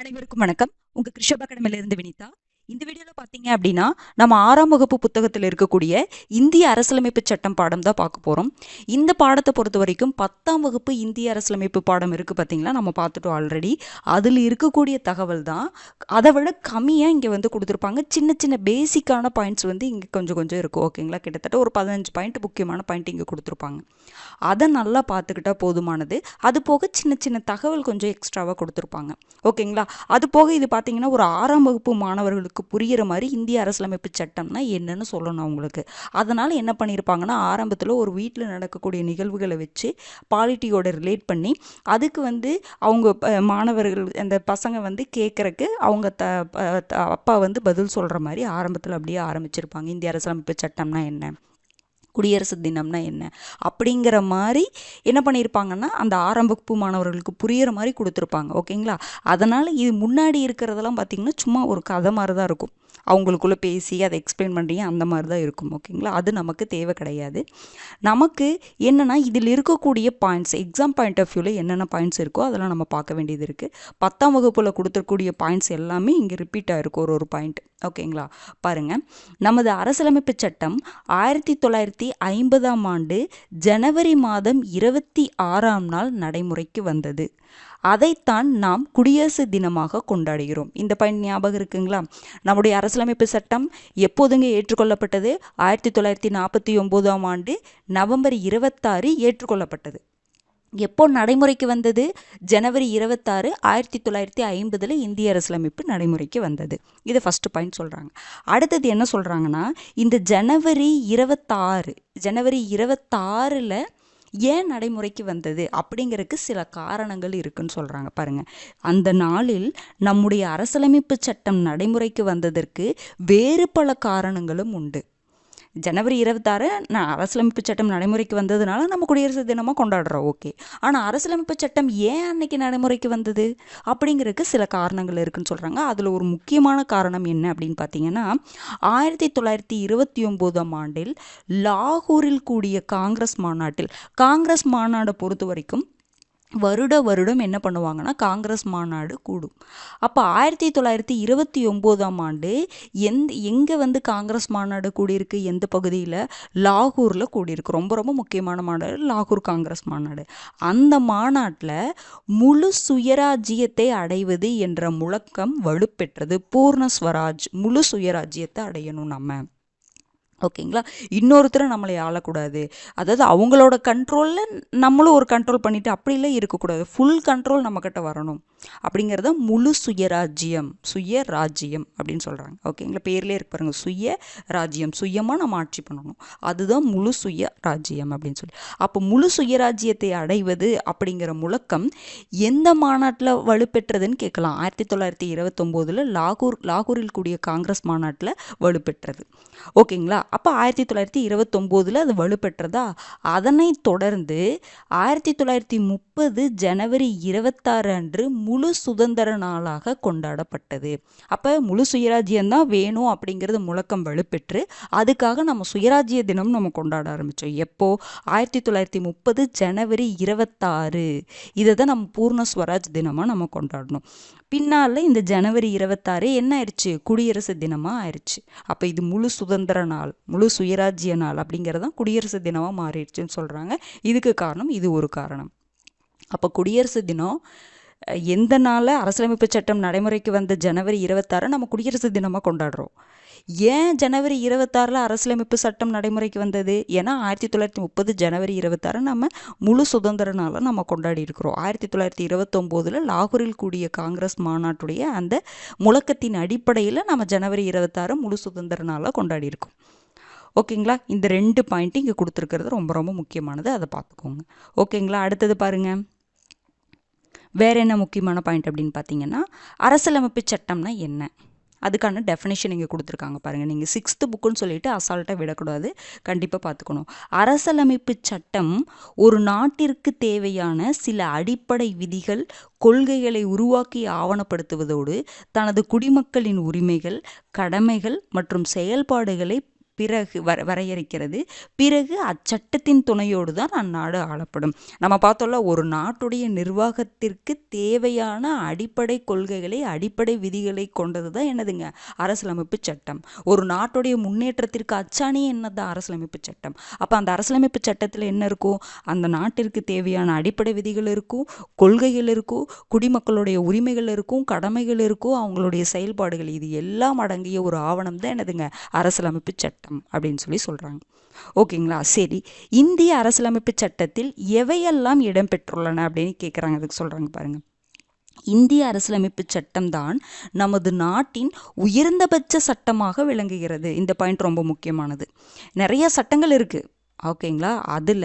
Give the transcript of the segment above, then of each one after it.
அனைவருக்கும் வணக்கம். உங்க கிருஷப் அகாடமில இருந்து வினிதா. இந்த வீடியோல பாத்தீங்க அப்படின்னா நம்ம 6ஆம் வகுப்பு புத்தகத்தில் இருக்கக்கூடிய இந்திய அரசியலமைப்பு சட்டம் பாடம் தான் பார்க்க போறோம். இந்த பாடத்தை பொறுத்த வரைக்கும் 10ஆம் வகுப்பு இந்திய அரசியலமைப்பு பாடம் இருக்கு பாத்தீங்களா, நம்ம பார்த்துட்டோம் ஆல்ரெடி. அதில் இருக்கக்கூடிய தகவல் தான் அதை விட கம்மியா இங்க வந்து கொடுத்துருப்பாங்க. சின்ன சின்ன பேசிக்கான பாயிண்ட்ஸ் வந்து இங்க கொஞ்சம் கொஞ்சம் இருக்கும். ஓகேங்களா, கிட்டத்தட்ட ஒரு 15 பாயிண்ட் முக்கியமான பாயிண்ட் இங்க கொடுத்துருப்பாங்க. அதை நல்லா பார்த்துக்கிட்டா போதுமானது. அது போக சின்ன சின்ன தகவல் கொஞ்சம் எக்ஸ்ட்ராவாக கொடுத்துருப்பாங்க. ஓகேங்களா, அது போக இது பார்த்தீங்கன்னா ஒரு 6ஆம் வகுப்பு மாணவர்களுக்கு புரிகிற மாதிரி இந்திய அரசியலமைப்பு சட்டம்னா என்னன்னு சொல்லணும் அவங்களுக்கு. அதனால் என்ன பண்ணியிருப்பாங்கன்னா, ஆரம்பத்தில் ஒரு வீட்டில் நடக்கக்கூடிய நிகழ்வுகளை வச்சு பாலிட்டியோட ரிலேட் பண்ணி அதுக்கு வந்து அவங்க மாணவர்கள் அந்த பசங்க வந்து கேட்குறக்கு அவங்க அப்பா வந்து பதில் சொல்கிற மாதிரி ஆரம்பத்தில் அப்படியே ஆரம்பிச்சிருப்பாங்க. இந்திய அரசியலமைப்பு சட்டம்னா என்ன, குடியரசு தினம்னா என்ன அப்படிங்கிற மாதிரி என்ன பண்ணியிருப்பாங்கன்னா அந்த ஆரம்ப மாணவர்களுக்கு புரிகிற மாதிரி கொடுத்துருப்பாங்க. ஓகேங்களா, அதனால் இது முன்னாடி இருக்கிறதெல்லாம் பார்த்திங்கன்னா சும்மா ஒரு கதை மாதிரி தான் இருக்கும். அவங்களுக்குள்ளே பேசி அதை எக்ஸ்பிளைன் பண்ணுறீங்க அந்த மாதிரி தான் இருக்கும். ஓகேங்களா, அது நமக்கு தேவை கிடையாது. நமக்கு என்னென்னா இதில் இருக்கக்கூடிய பாயிண்ட்ஸ், எக்ஸாம் பாயிண்ட் ஆஃப் வியூவில் என்னென்ன பாயிண்ட்ஸ் இருக்கோ அதெல்லாம் நம்ம பார்க்க வேண்டியது இருக்குது. 10ஆம் வகுப்பில் கொடுத்துருக்கூடிய பாயிண்ட்ஸ் எல்லாமே இங்கே ரிப்பீட் ஆகிருக்கும் ஒரு பாயிண்ட். ஓகேங்களா, பாருங்கள். நமது அரசியலமைப்பு சட்டம் 1950ஆம் ஆண்டு ஜனவரி மாதம் 26ஆம் நாள் நடைமுறைக்கு வந்தது. அதைத்தான் நாம் குடியரசு தினமாக கொண்டாடுகிறோம். இந்த பாயிண்ட் ஞாபகம் இருக்குங்களா? நம்முடைய அரசியலமைப்பு சட்டம் எப்போதுங்க ஏற்றுக்கொள்ளப்பட்டது? 1949ஆம் ஆண்டு நவம்பர் 26 ஏற்றுக்கொள்ளப்பட்டது. எப்போ நடைமுறைக்கு வந்தது? ஜனவரி 26, 1950 இந்திய அரசியலமைப்பு நடைமுறைக்கு வந்தது. இது ஃபர்ஸ்ட் பாயிண்ட் சொல்கிறாங்க. அடுத்தது என்ன சொல்கிறாங்கன்னா, இந்த ஜனவரி 26 ஏன் நடைமுறைக்கு வந்தது அப்படிங்கிறதுக்கு சில காரணங்கள் இருக்குன்னு சொல்கிறாங்க. பாருங்கள், அந்த நாளில் நம்முடைய அரசியலமைப்பு சட்டம் நடைமுறைக்கு வந்ததற்கு வேறு பல காரணங்களும் உண்டு. ஜனவரி 26 அரசியலமைப்பு சட்டம் நடைமுறைக்கு வந்ததுனால நம்ம குடியரசு தினமாக கொண்டாடுறோம். ஓகே, ஆனால் அரசியலமைப்பு சட்டம் ஏன் அன்னைக்கு நடைமுறைக்கு வந்தது அப்படிங்கிறதுக்கு சில காரணங்கள் இருக்குன்னு சொல்கிறாங்க. அதில் ஒரு முக்கியமான காரணம் என்ன அப்படின்னு பார்த்தீங்கன்னா, 1929ஆம் ஆண்டில் லாகூரில் கூடிய காங்கிரஸ் மாநாடை பொறுத்த வரைக்கும் வருடம் என்ன பண்ணுவாங்கன்னா காங்கிரஸ் மாநாடு கூடும். அப்போ 1929ஆம் ஆண்டு எங்கே வந்து காங்கிரஸ் மாநாடு கூடியிருக்கு? எந்த பகுதியில்? லாகூரில் கூடியிருக்கு. ரொம்ப ரொம்ப முக்கியமான மாநாடு லாகூர் காங்கிரஸ் மாநாடு. அந்த மாநாட்டில் முழு சுயராஜ்யத்தை அடைவது என்ற முழக்கம் வலுப்பெற்றது. பூர்ண ஸ்வராஜ், முழு சுயராஜ்யத்தை அடையணும் நம்ம. ஓகேங்களா, இன்னொருத்தரை நம்மளை ஆளக்கூடாது, அதாவது அவங்களோட கண்ட்ரோலில் நம்மளும் ஒரு கண்ட்ரோல் பண்ணிட்டு அப்படிலாம் இருக்கக்கூடாது. ஃபுல் கண்ட்ரோல் நம்மக்கிட்ட வரணும் அப்படிங்கிறத முழு சுயராஜ்யம் அப்படின்னு சொல்கிறாங்க. ஓகேங்களா, பேர்லேயே இருக்கு பாருங்க, சுயராஜ்யம், சுயமாக நம்ம ஆட்சி பண்ணணும், அதுதான் முழு சுயராஜ்யம் அப்படின்னு சொல்லி. அப்போ முழு சுயராஜ்யத்தை அடைவது அப்படிங்கிற முழக்கம் எந்த மாநாட்டில் வலுப்பெற்றதுன்னு கேட்கலாம். 1929 லாகூரில் கூடிய காங்கிரஸ் மாநாட்டில் வலுப்பெற்றது. ஓகேங்களா, அப்போ 1929 அது வலுப்பெற்றதா? அதனை தொடர்ந்து 1930 ஜனவரி 26 அன்று முழு சுதந்திர நாளாக கொண்டாடப்பட்டது. அப்போ முழு சுயராஜ்யம்தான் வேணும் அப்படிங்கிறது முழக்கம் வலுப்பெற்று அதுக்காக நம்ம சுயராஜ்ய தினம் நம்ம கொண்டாட ஆரம்பித்தோம். எப்போ? 1930 ஜனவரி 26. இதை தான் நம்ம பூர்ண ஸ்வராஜ் தினமாக நம்ம கொண்டாடணும். பின்னால் இந்த ஜனவரி 26 என்ன ஆயிடுச்சு? குடியரசு தினமாக ஆயிடுச்சு. அப்போ இது முழு சுதந்திர நாள், முழு சுயராஜ்ய நாள் அப்படிங்கிறதான் குடியரசு தினமாக மாறிடுச்சுன்னு சொல்கிறாங்க. இதுக்கு காரணம் இது ஒரு காரணம். அப்போ குடியரசு தினம் எந்த நாளில் அரசியலமைப்பு சட்டம் நடைமுறைக்கு வந்த ஜனவரி 26 நம்ம குடியரசு தினமாக கொண்டாடுறோம். ஏன் ஜனவரி 26 அரசியலமைப்பு சட்டம் நடைமுறைக்கு வந்தது? ஏன்னா 1930 ஜனவரி 26 நம்ம முழு சுதந்திர நாளை நம்ம கொண்டாடி இருக்கிறோம். 1929 லாகூரில் கூடிய காங்கிரஸ் மாநாட்டுடைய அந்த முழக்கத்தின் அடிப்படையில் நம்ம ஜனவரி 26 முழு சுதந்திர நாளை கொண்டாடி இருக்கோம். ஓகேங்களா, இந்த 2 பாயிண்ட் இங்கே கொடுத்துருக்கிறது ரொம்ப ரொம்ப முக்கியமானது, அதை பார்த்துக்கோங்க. ஓகேங்களா, அடுத்தது பாருங்கள். வேறு என்ன முக்கியமான பாயிண்ட் அப்படின்னு பார்த்தீங்கன்னா, அரசியலமைப்பு சட்டம்னா என்ன, அதுக்கான டெஃபினேஷன் இங்கே கொடுத்துருக்காங்க பாருங்கள். நீங்கள் 6th புக்குன்னு சொல்லிட்டு அசால்ட்டாக விடக்கூடாது, கண்டிப்பாக பார்த்துக்கணும். அரசியலமைப்பு சட்டம் ஒரு நாட்டிற்கு தேவையான சில அடிப்படை விதிகள், கொள்கைகளை உருவாக்கி ஆவணப்படுத்துவதோடு தனது குடிமக்களின் உரிமைகள், கடமைகள் மற்றும் செயல்பாடுகளை பிறகு வரையறுக்கிறது. பிறகு அச்சட்டத்தின் துணையோடு தான் அந்நாடு ஆளப்படும். நம்ம பார்த்தோம்ல, ஒரு நாட்டுடைய நிர்வாகத்திற்கு தேவையான அடிப்படை கொள்கைகளை, அடிப்படை விதிகளை கொண்டது தான் என்னதுங்க அரசியலமைப்பு சட்டம். ஒரு நாட்டுடைய முன்னேற்றத்திற்கு அச்சாணியே என்னதான் அரசியலமைப்பு சட்டம். அப்போ அந்த அரசியலமைப்பு சட்டத்தில் என்ன இருக்கும்? அந்த நாட்டிற்கு தேவையான அடிப்படை விதிகள் இருக்கும், கொள்கைகள் இருக்கும், குடிமக்களுடைய உரிமைகள் இருக்கும், கடமைகள் இருக்கும், அவங்களுடைய செயல்பாடுகள், இது எல்லாம் அடங்கிய ஒரு ஆவணம் தான் என்னதுங்க அரசியலமைப்பு சட்டம் அப்படின்னு சொல்றாங்க. ஓகேங்களா? சரி, இந்திய அரசியலமைப்பு சட்டத்தில் எவையெல்லாம் இடம்பெற்றுள்ளன அப்படின்னு கேட்குறாங்க. அதுக்கு சொல்றாங்க பாருங்க. இந்திய அரசியலமைப்பு சட்டம் தான் நமது நாட்டின் உயர்ந்தபட்ச சட்டமாக விளங்குகிறது. இந்த பாயிண்ட் ரொம்ப முக்கியமானது. நிறைய சட்டங்கள் இருக்கு, ஓகேங்களா? அதில்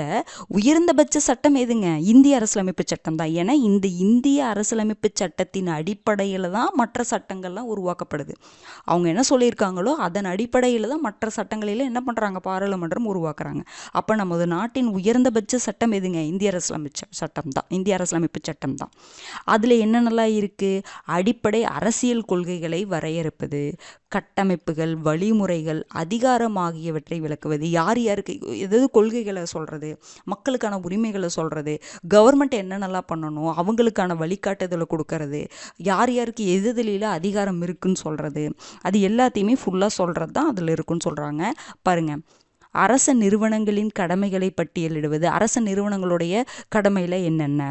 உயர்ந்தபட்ச சட்டம் எதுங்க? இந்திய அரசியலமைப்பு சட்டம் தான். ஏன்னா இந்த இந்திய அரசியலமைப்பு சட்டத்தின் அடிப்படையில் தான் மற்ற சட்டங்கள்லாம் உருவாக்கப்படுது. அவங்க என்ன சொல்லியிருக்காங்களோ அதன் அடிப்படையில் தான் மற்ற சட்டங்களில் என்ன பண்ணுறாங்க, பாராளுமன்றம் உருவாக்குறாங்க. அப்போ நமது நாட்டின் உயர்ந்தபட்ச சட்டம் எதுங்க? இந்திய அரசியலமைப்பு சட்டம் தான். இந்திய அரசியலமைப்பு சட்டம் தான். அதில் என்னென்னலாம் இருக்குது? அடிப்படை அரசியல் கொள்கைகளை வரையறுப்பது, கட்டமைப்புகள், வழிமுறைகள், அதிகாரம் ஆகியவற்றை விளக்குவது, யார் யாருக்கு எதாவது கொள்கைகளை சொல்கிறது, மக்களுக்கான உரிமைகளை சொல்கிறது, கவர்மெண்ட் என்னென்னலாம் பண்ணணும், அவங்களுக்கான வழிகாட்டுதலை கொடுக்கறது, யார் யாருக்கு எதுல அதிகாரம் இருக்குன்னு சொல்கிறது, அது எல்லாத்தையுமே ஃபுல்லாக சொல்கிறது தான் அதில் இருக்குன்னு சொல்கிறாங்க. பாருங்கள், அரச நிறுவனங்களின் கடமைகளை பட்டியலிடுவது, அரச நிறுவனங்களுடைய கடமையில் என்னென்ன,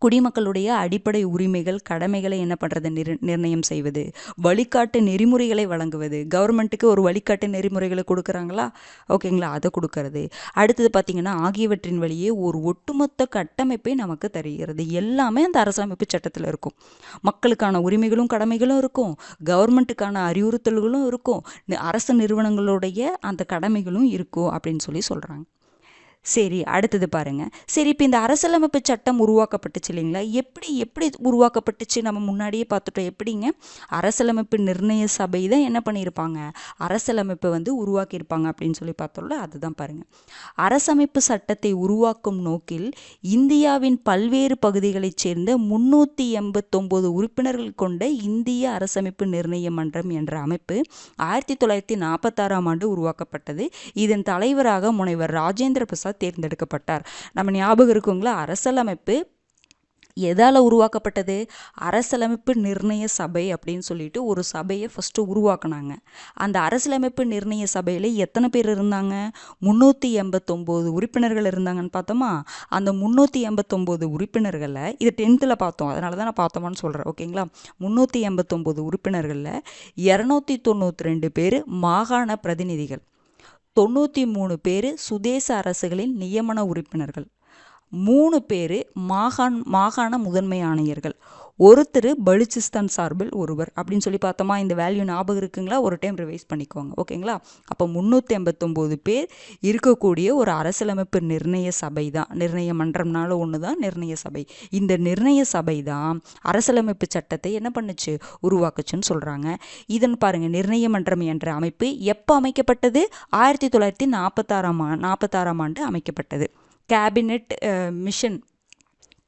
குடிமக்களுடைய அடிப்படை உரிமைகள், கடமைகளை என்ன பண்ணுறது, நிர்ணயம் செய்வது, வழிகாட்டு நெறிமுறைகளை வழங்குவது, கவர்மெண்ட்டுக்கு ஒரு வழிகாட்டு நெறிமுறைகளை கொடுக்குறாங்களா, ஓகேங்களா, அதை கொடுக்கறது. அடுத்தது பார்த்திங்கன்னா ஆகியவற்றின் வழியே ஒரு ஒட்டுமொத்த கட்டமைப்பை நமக்கு தருகிறது. எல்லாமே அந்த அரசியலமைப்பு சட்டத்தில் இருக்கும். மக்களுக்கான உரிமைகளும் கடமைகளும் இருக்கும், கவர்மெண்ட்டுக்கான அறிவுறுத்தல்களும் இருக்கும், அரசு நிறுவனங்களுடைய அந்த கடமைகளும் இருக்கும் அப்படின்னு சொல்கிறாங்க. சரி, அடுத்தது பாருங்க. சரி, இப்போ இந்த அரசியலமைப்பு சட்டம் உருவாக்கப்பட்டுச்சு இல்லைங்களா? எப்படி உருவாக்கப்பட்டுச்சு? நம்ம முன்னாடியே பார்த்துட்டோம். எப்படிங்க? அரசியலமைப்பு நிர்ணய சபை தான் என்ன பண்ணியிருப்பாங்க, அரசியலமைப்பை உருவாக்கியிருப்பாங்க அப்படின்னு பார்த்தோம்ல, அதுதான் பாருங்க. அரசமைப்பு சட்டத்தை உருவாக்கும் நோக்கில் இந்தியாவின் பல்வேறு பகுதிகளைச் சேர்ந்த 389 உறுப்பினர்கள் கொண்ட இந்திய அரசமைப்பு நிர்ணய மன்றம் என்ற அமைப்பு 1946ஆம் ஆண்டு உருவாக்கப்பட்டது. இதன் தலைவராக முனைவர் ராஜேந்திர பிரசாத் தேர்ந்தெடுக்கப்பட்டார். நம்ம ஞாபகம் இருக்குங்களா? அரசியலமைப்பு எதால் உருவாக்கப்பட்டது? அரசியலமைப்பு நிர்ணய சபை அப்படின்னு சொல்லிட்டு ஒரு சபையை ஃபஸ்ட்டு உருவாக்குனாங்க. அந்த அரசியலமைப்பு நிர்ணய சபையில் எத்தனை பேர் இருந்தாங்க? 389 உறுப்பினர்கள் இருந்தாங்கன்னு பார்த்தோமா? அந்த 389 உறுப்பினர்களில், இது 10th பார்த்தோம், அதனால தான் நான் பார்த்தோமான்னு சொல்கிறேன், ஓகேங்களா? 389 உறுப்பினர்களில் 292 பேர் மாகாண பிரதிநிதிகள், 93 பேர் சுதேச அரசுகளின் நியமன உறுப்பினர்கள், 3 பேர் மாகாண முதன்மை ஆணையர்கள், ஒருத்தர் பலுச்சிஸ்தான் சார்பில் ஒருவர் அப்படின்னு பார்த்தோமா? இந்த வேல்யூ ஞாபகம் இருக்குங்களா? ஒரு டைம் ரிவைஸ் பண்ணிக்கோங்க, ஓகேங்களா? அப்போ 389 பேர் இருக்கக்கூடிய ஒரு அரசியலமைப்பு நிர்ணய சபை தான். நிர்ணய மன்றம்னால ஒன்று தான் நிர்ணய சபை. இந்த நிர்ணய சபை தான் அரசியலமைப்பு சட்டத்தை என்ன பண்ணுச்சு, உருவாக்குச்சுன்னு சொல்கிறாங்க. இதன் பாருங்கள், நிர்ணய மன்றம் என்ற அமைப்பு எப்போ அமைக்கப்பட்டது? 1946ஆம் ஆண்டு அமைக்கப்பட்டது. கேபினெட் மிஷன்,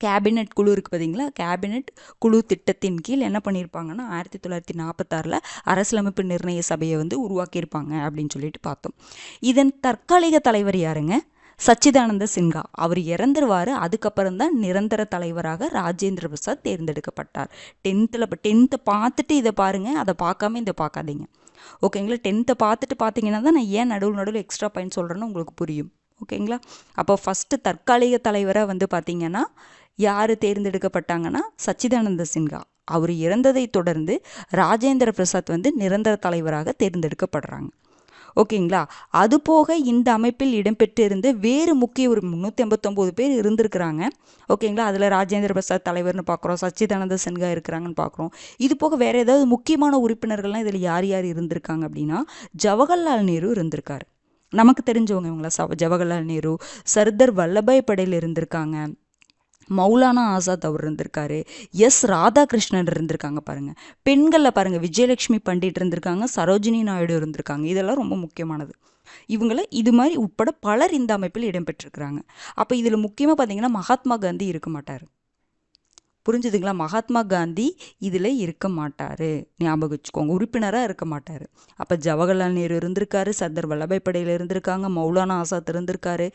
கேபினெட் குழு இருக்குது பார்த்தீங்களா? கேபினெட் குழு திட்டத்தின் கீழ் என்ன பண்ணியிருப்பாங்கன்னா 1946 அரசியலமைப்பு நிர்ணய சபையை உருவாக்கியிருப்பாங்க அப்படின்னு சொல்லிட்டு பார்த்தோம். இதன் தற்காலிக தலைவர் யாருங்க? சச்சிதானந்த சின்ஹா. அவர் இறந்துருவார். அதுக்கப்புறம் தான் நிரந்தர தலைவராக ராஜேந்திர பிரசாத் தேர்ந்தெடுக்கப்பட்டார். 10th பார்த்துட்டு இதை பாருங்கள், அதை பார்க்காம இதை பார்க்காதீங்க, ஓகேங்களா? 10th பார்த்துட்டு பார்த்தீங்கன்னா தான் நான் ஏன் நடுவில் எக்ஸ்ட்ரா பாயிண்ட் சொல்கிறேன்னு உங்களுக்கு புரியும், ஓகேங்களா? அப்போ ஃபஸ்ட்டு தற்காலிக தலைவராக பார்த்தீங்கன்னா யார் தேர்ந்தெடுக்கப்பட்டாங்கன்னா சச்சிதானந்த சின்ஹா. அவர் இறந்ததை தொடர்ந்து ராஜேந்திர பிரசாத் நிரந்தர தலைவராக தேர்ந்தெடுக்கப்படுறாங்க, ஓகேங்களா? அதுபோக இந்த அமைப்பில் இடம்பெற்றிருந்த வேறு முக்கிய ஒரு 389 பேர் இருந்திருக்கிறாங்க, ஓகேங்களா? அதில் ராஜேந்திர பிரசாத் தலைவர்னு பார்க்குறோம், சச்சிதானந்த சின்ஹா இருக்கிறாங்கன்னு பார்க்குறோம். இது போக வேறு ஏதாவது முக்கியமான உறுப்பினர்கள்லாம் இதில் யார் யார் இருந்திருக்காங்க அப்படின்னா, ஜவஹர்லால் நேரு இருந்திருக்காரு, நமக்கு தெரிஞ்சவங்க இவங்கள. ஜவஹர்லால் நேரு, சர்தார் வல்லபாய் படேல் இருந்திருக்காங்க, மௌலானா ஆசாத் அவர் இருந்திருக்காரு, எஸ் ராதாகிருஷ்ணன் இருந்திருக்காங்க. பாருங்கள், பெண்களில் பாருங்கள், விஜயலட்சுமி பண்டிட் இருந்திருக்காங்க, சரோஜினி நாயுடு இருந்திருக்காங்க. இதெல்லாம் ரொம்ப முக்கியமானது. இவங்கள இது மாதிரி உட்பட பலர் இந்த அமைப்பில் இடம்பெற்றிருக்கிறாங்க. அப்போ இதில் முக்கியமாக பார்த்தீங்கன்னா மகாத்மா காந்தி இருக்க மாட்டார், புரிஞ்சுதுங்களா? மகாத்மா காந்தி இதில் இருக்க மாட்டார், ஞாபகம் வச்சுக்கோங்க, உறுப்பினராக இருக்க மாட்டார். அப்போ ஜவஹர்லால் நேரு இருந்திருக்காரு, சர்தார் வல்லபாய் படேல் இருந்திருக்காங்க, மௌலானா ஆசாத் இருந்திருக்காரு,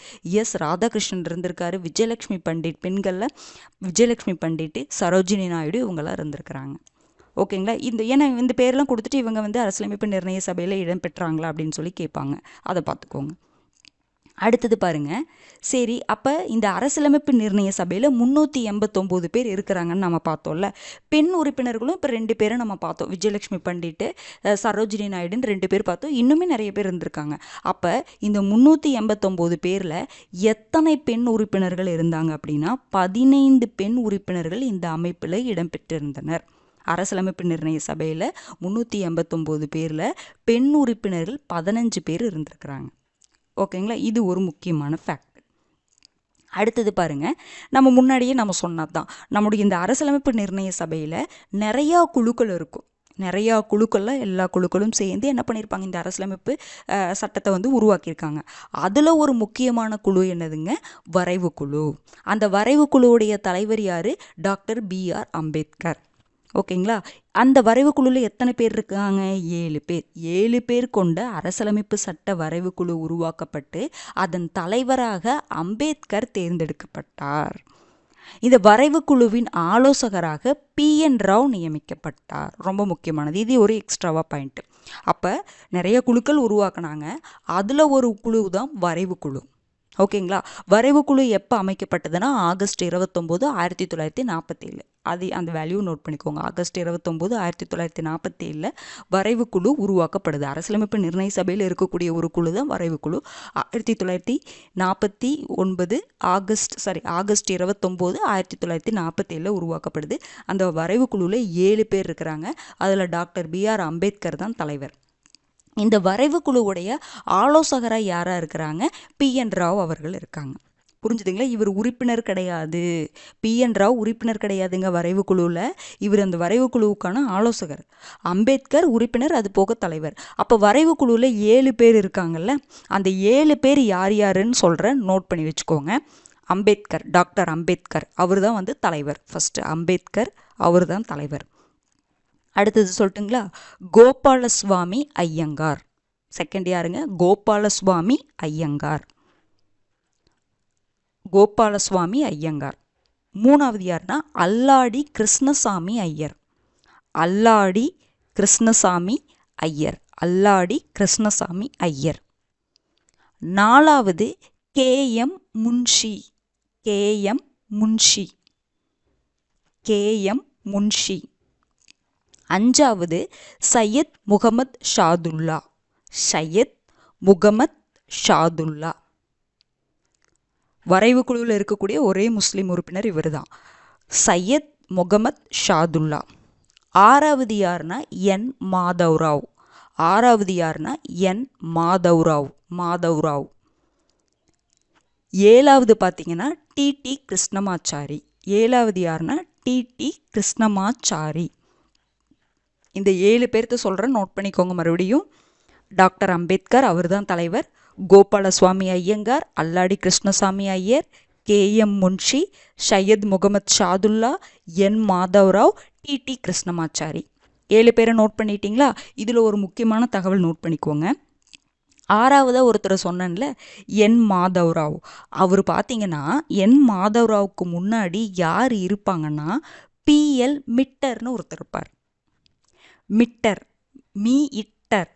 எஸ் ராதாகிருஷ்ணன் இருந்திருக்காரு, விஜயலட்சுமி பண்டிட், பெண்களில் விஜயலட்சுமி பண்டிட், சரோஜினி நாயுடு இவங்கெல்லாம் இருந்திருக்கிறாங்க. ஓகேங்களா? ஏன்னா இந்த பேரெல்லாம் கொடுத்துட்டு இவங்க அரசியலமைப்பு நிர்ணய சபையில் இடம் பெற்றாங்களா அப்படின்னு சொல்லி கேட்பாங்க. அதை பார்த்துக்கோங்க. அடுத்தது பாருங்க. சரி, அப்போ இந்த அரசியலமைப்பு நிர்ணய சபையில் 389 பேர் இருக்கிறாங்கன்னு நம்ம பார்த்தோம்ல. பெண் உறுப்பினர்களும் இப்போ 2 பேரை நம்ம பார்த்தோம், விஜயலட்சுமி பண்டிட்டு, சரோஜினி நாயுடுன்னு 2 பேர் பார்த்தோம். இன்னுமே நிறைய பேர் இருந்திருக்காங்க. அப்போ இந்த 389 பேரில் எத்தனை பெண் உறுப்பினர்கள் இருந்தாங்க அப்படின்னா 15 பெண் உறுப்பினர்கள் இந்த அமைப்பில் இடம்பெற்றிருந்தனர். அரசியலமைப்பு நிர்ணய சபையில் 389 பேரில் பெண் உறுப்பினர்கள் 15 பேர் இருந்திருக்கிறாங்க. ஓகேங்களா? இது ஒரு முக்கியமான ஃபேக்ட். அடுத்தது பாருங்க, நம்ம முன்னாடியே நம்ம சொன்னது தான், நம்முடைய இந்த அரசியலமைப்பு நிர்ணய சபையில் நிறையா குழுக்கள் இருக்கும். நிறையா குழுக்களில் எல்லா குழுக்களும் சேர்ந்து என்ன பண்ணியிருப்பாங்க, இந்த அரசியலமைப்பு சட்டத்தை உருவாக்கியிருக்காங்க. அதில் ஒரு முக்கியமான குழு என்னதுங்க, வரைவு குழு. அந்த வரைவு குழுவுடைய தலைவர் யார், டாக்டர் BR அம்பேத்கர். ஓகேங்களா? அந்த வரைவு குழுவில் எத்தனை பேர் இருக்காங்க, 7 பேர். 7 பேர் கொண்ட அரசியலமைப்பு சட்ட வரைவு குழு உருவாக்கப்பட்டு அதன் தலைவராக அம்பேத்கர் தேர்ந்தெடுக்கப்பட்டார். இந்த வரைவு குழுவின் ஆலோசகராக PN ராவ் நியமிக்கப்பட்டார். ரொம்ப முக்கியமானது, இது ஒரு எக்ஸ்ட்ராவா பாயிண்ட். அப்போ நிறைய குழுக்கள் உருவாக்குனாங்க, அதில் ஒரு குழு தான் வரைவு குழு. ஓகேங்களா? வரைவு குழு எப்போ அமைக்கப்பட்டதுன்னா ஆகஸ்ட் 29, 1947. அது அந்த வேல்யூ நோட் பண்ணிக்கோங்க. ஆகஸ்ட் 29, 1947 வரைவு குழு உருவாக்கப்படுது. அரசியலமைப்பு நிர்ணய சபையில் இருக்கக்கூடிய ஒரு குழு தான் வரைவு குழு. 1949 ஆகஸ்ட் 29, 1947 உருவாக்கப்படுது. அந்த வரைவு குழுவில் 7 பேர் இருக்கிறாங்க. அதில் டாக்டர் BR அம்பேத்கர் தான் தலைவர். இந்த வரைவு குழுவுடைய ஆலோசகராக யாராக இருக்கிறாங்க, PN ராவ் அவர்கள் இருக்காங்க. புரிஞ்சுதுங்களா? இவர் உறுப்பினர் கிடையாது, PN ராவ் உறுப்பினர் கிடையாதுங்க வரைவு குழுவில். இவர் அந்த வரைவு குழுவுக்கான ஆலோசகர். அம்பேத்கர் உறுப்பினர், அது போக தலைவர். அப்போ வரைவு குழுவில் 7 பேர் இருக்காங்கல்ல, அந்த 7 பேர் யார் யாருன்னு சொல்கிறேன், நோட் பண்ணி வச்சுக்கோங்க. அம்பேத்கர், டாக்டர் அம்பேத்கர் அவர் தான் தலைவர். ஃபஸ்ட்டு அம்பேத்கர் அவர் தான் தலைவர். அடுத்தது சொல்லட்டுங்களா, கோபாலசுவாமி ஐயங்கார். செகண்ட் யாருங்க, கோபாலசுவாமி ஐயங்கார். கோபாலசுவாமி ஐயங்கார். மூணாவது யாருன்னா அல்லாடி கிருஷ்ணசாமி ஐயர். அல்லாடி கிருஷ்ணசாமி ஐயர். அல்லாடி கிருஷ்ணசாமி ஐயர். நாலாவது KM Munshi. KM Munshi. KM Munshi. அஞ்சாவது சையத் முகமது ஷாதுல்லா. சையத் முகமது ஷாதுல்லா. வரைவு குழுவில் இருக்கக்கூடிய ஒரே முஸ்லீம் உறுப்பினர் இவர் தான், சையத் முகமது ஷாதுல்லா. ஆறாவது யாருன்னா N மாதவ்ராவ். ஆறாவது யாருன்னா N மாதவ்ராவ். மாதவ்ராவ். ஏழாவது பார்த்தீங்கன்னா TT கிருஷ்ணமாச்சாரி. ஏழாவது யாருன்னா TT கிருஷ்ணமாச்சாரி. இந்த 7 பேர்த்த சொல்கிறேன், நோட் பண்ணிக்கோங்க மறுபடியும். டாக்டர் அம்பேத்கர் அவர் தான் தலைவர். கோபாலசுவாமி ஐயங்கார், அல்லாடி Krishnasamy Iyer, KM Munshi, Syed Mohammed Saadulla, N Madhavrao, TT Krishnamachari. 7 பேரை நோட் பண்ணிட்டீங்களா? இதில் ஒரு முக்கியமான தகவல் நோட் பண்ணிக்கோங்க. ஆறாவதாக ஒருத்தரை சொன்னேன்ல, N மாதவ்ராவ். அவர் பார்த்தீங்கன்னா N மாதவ்ராவுக்கு முன்னாடி யார் இருப்பாங்கன்னா PL மிட்டர்னு ஒருத்தர் இருப்பார். மிட்டர்,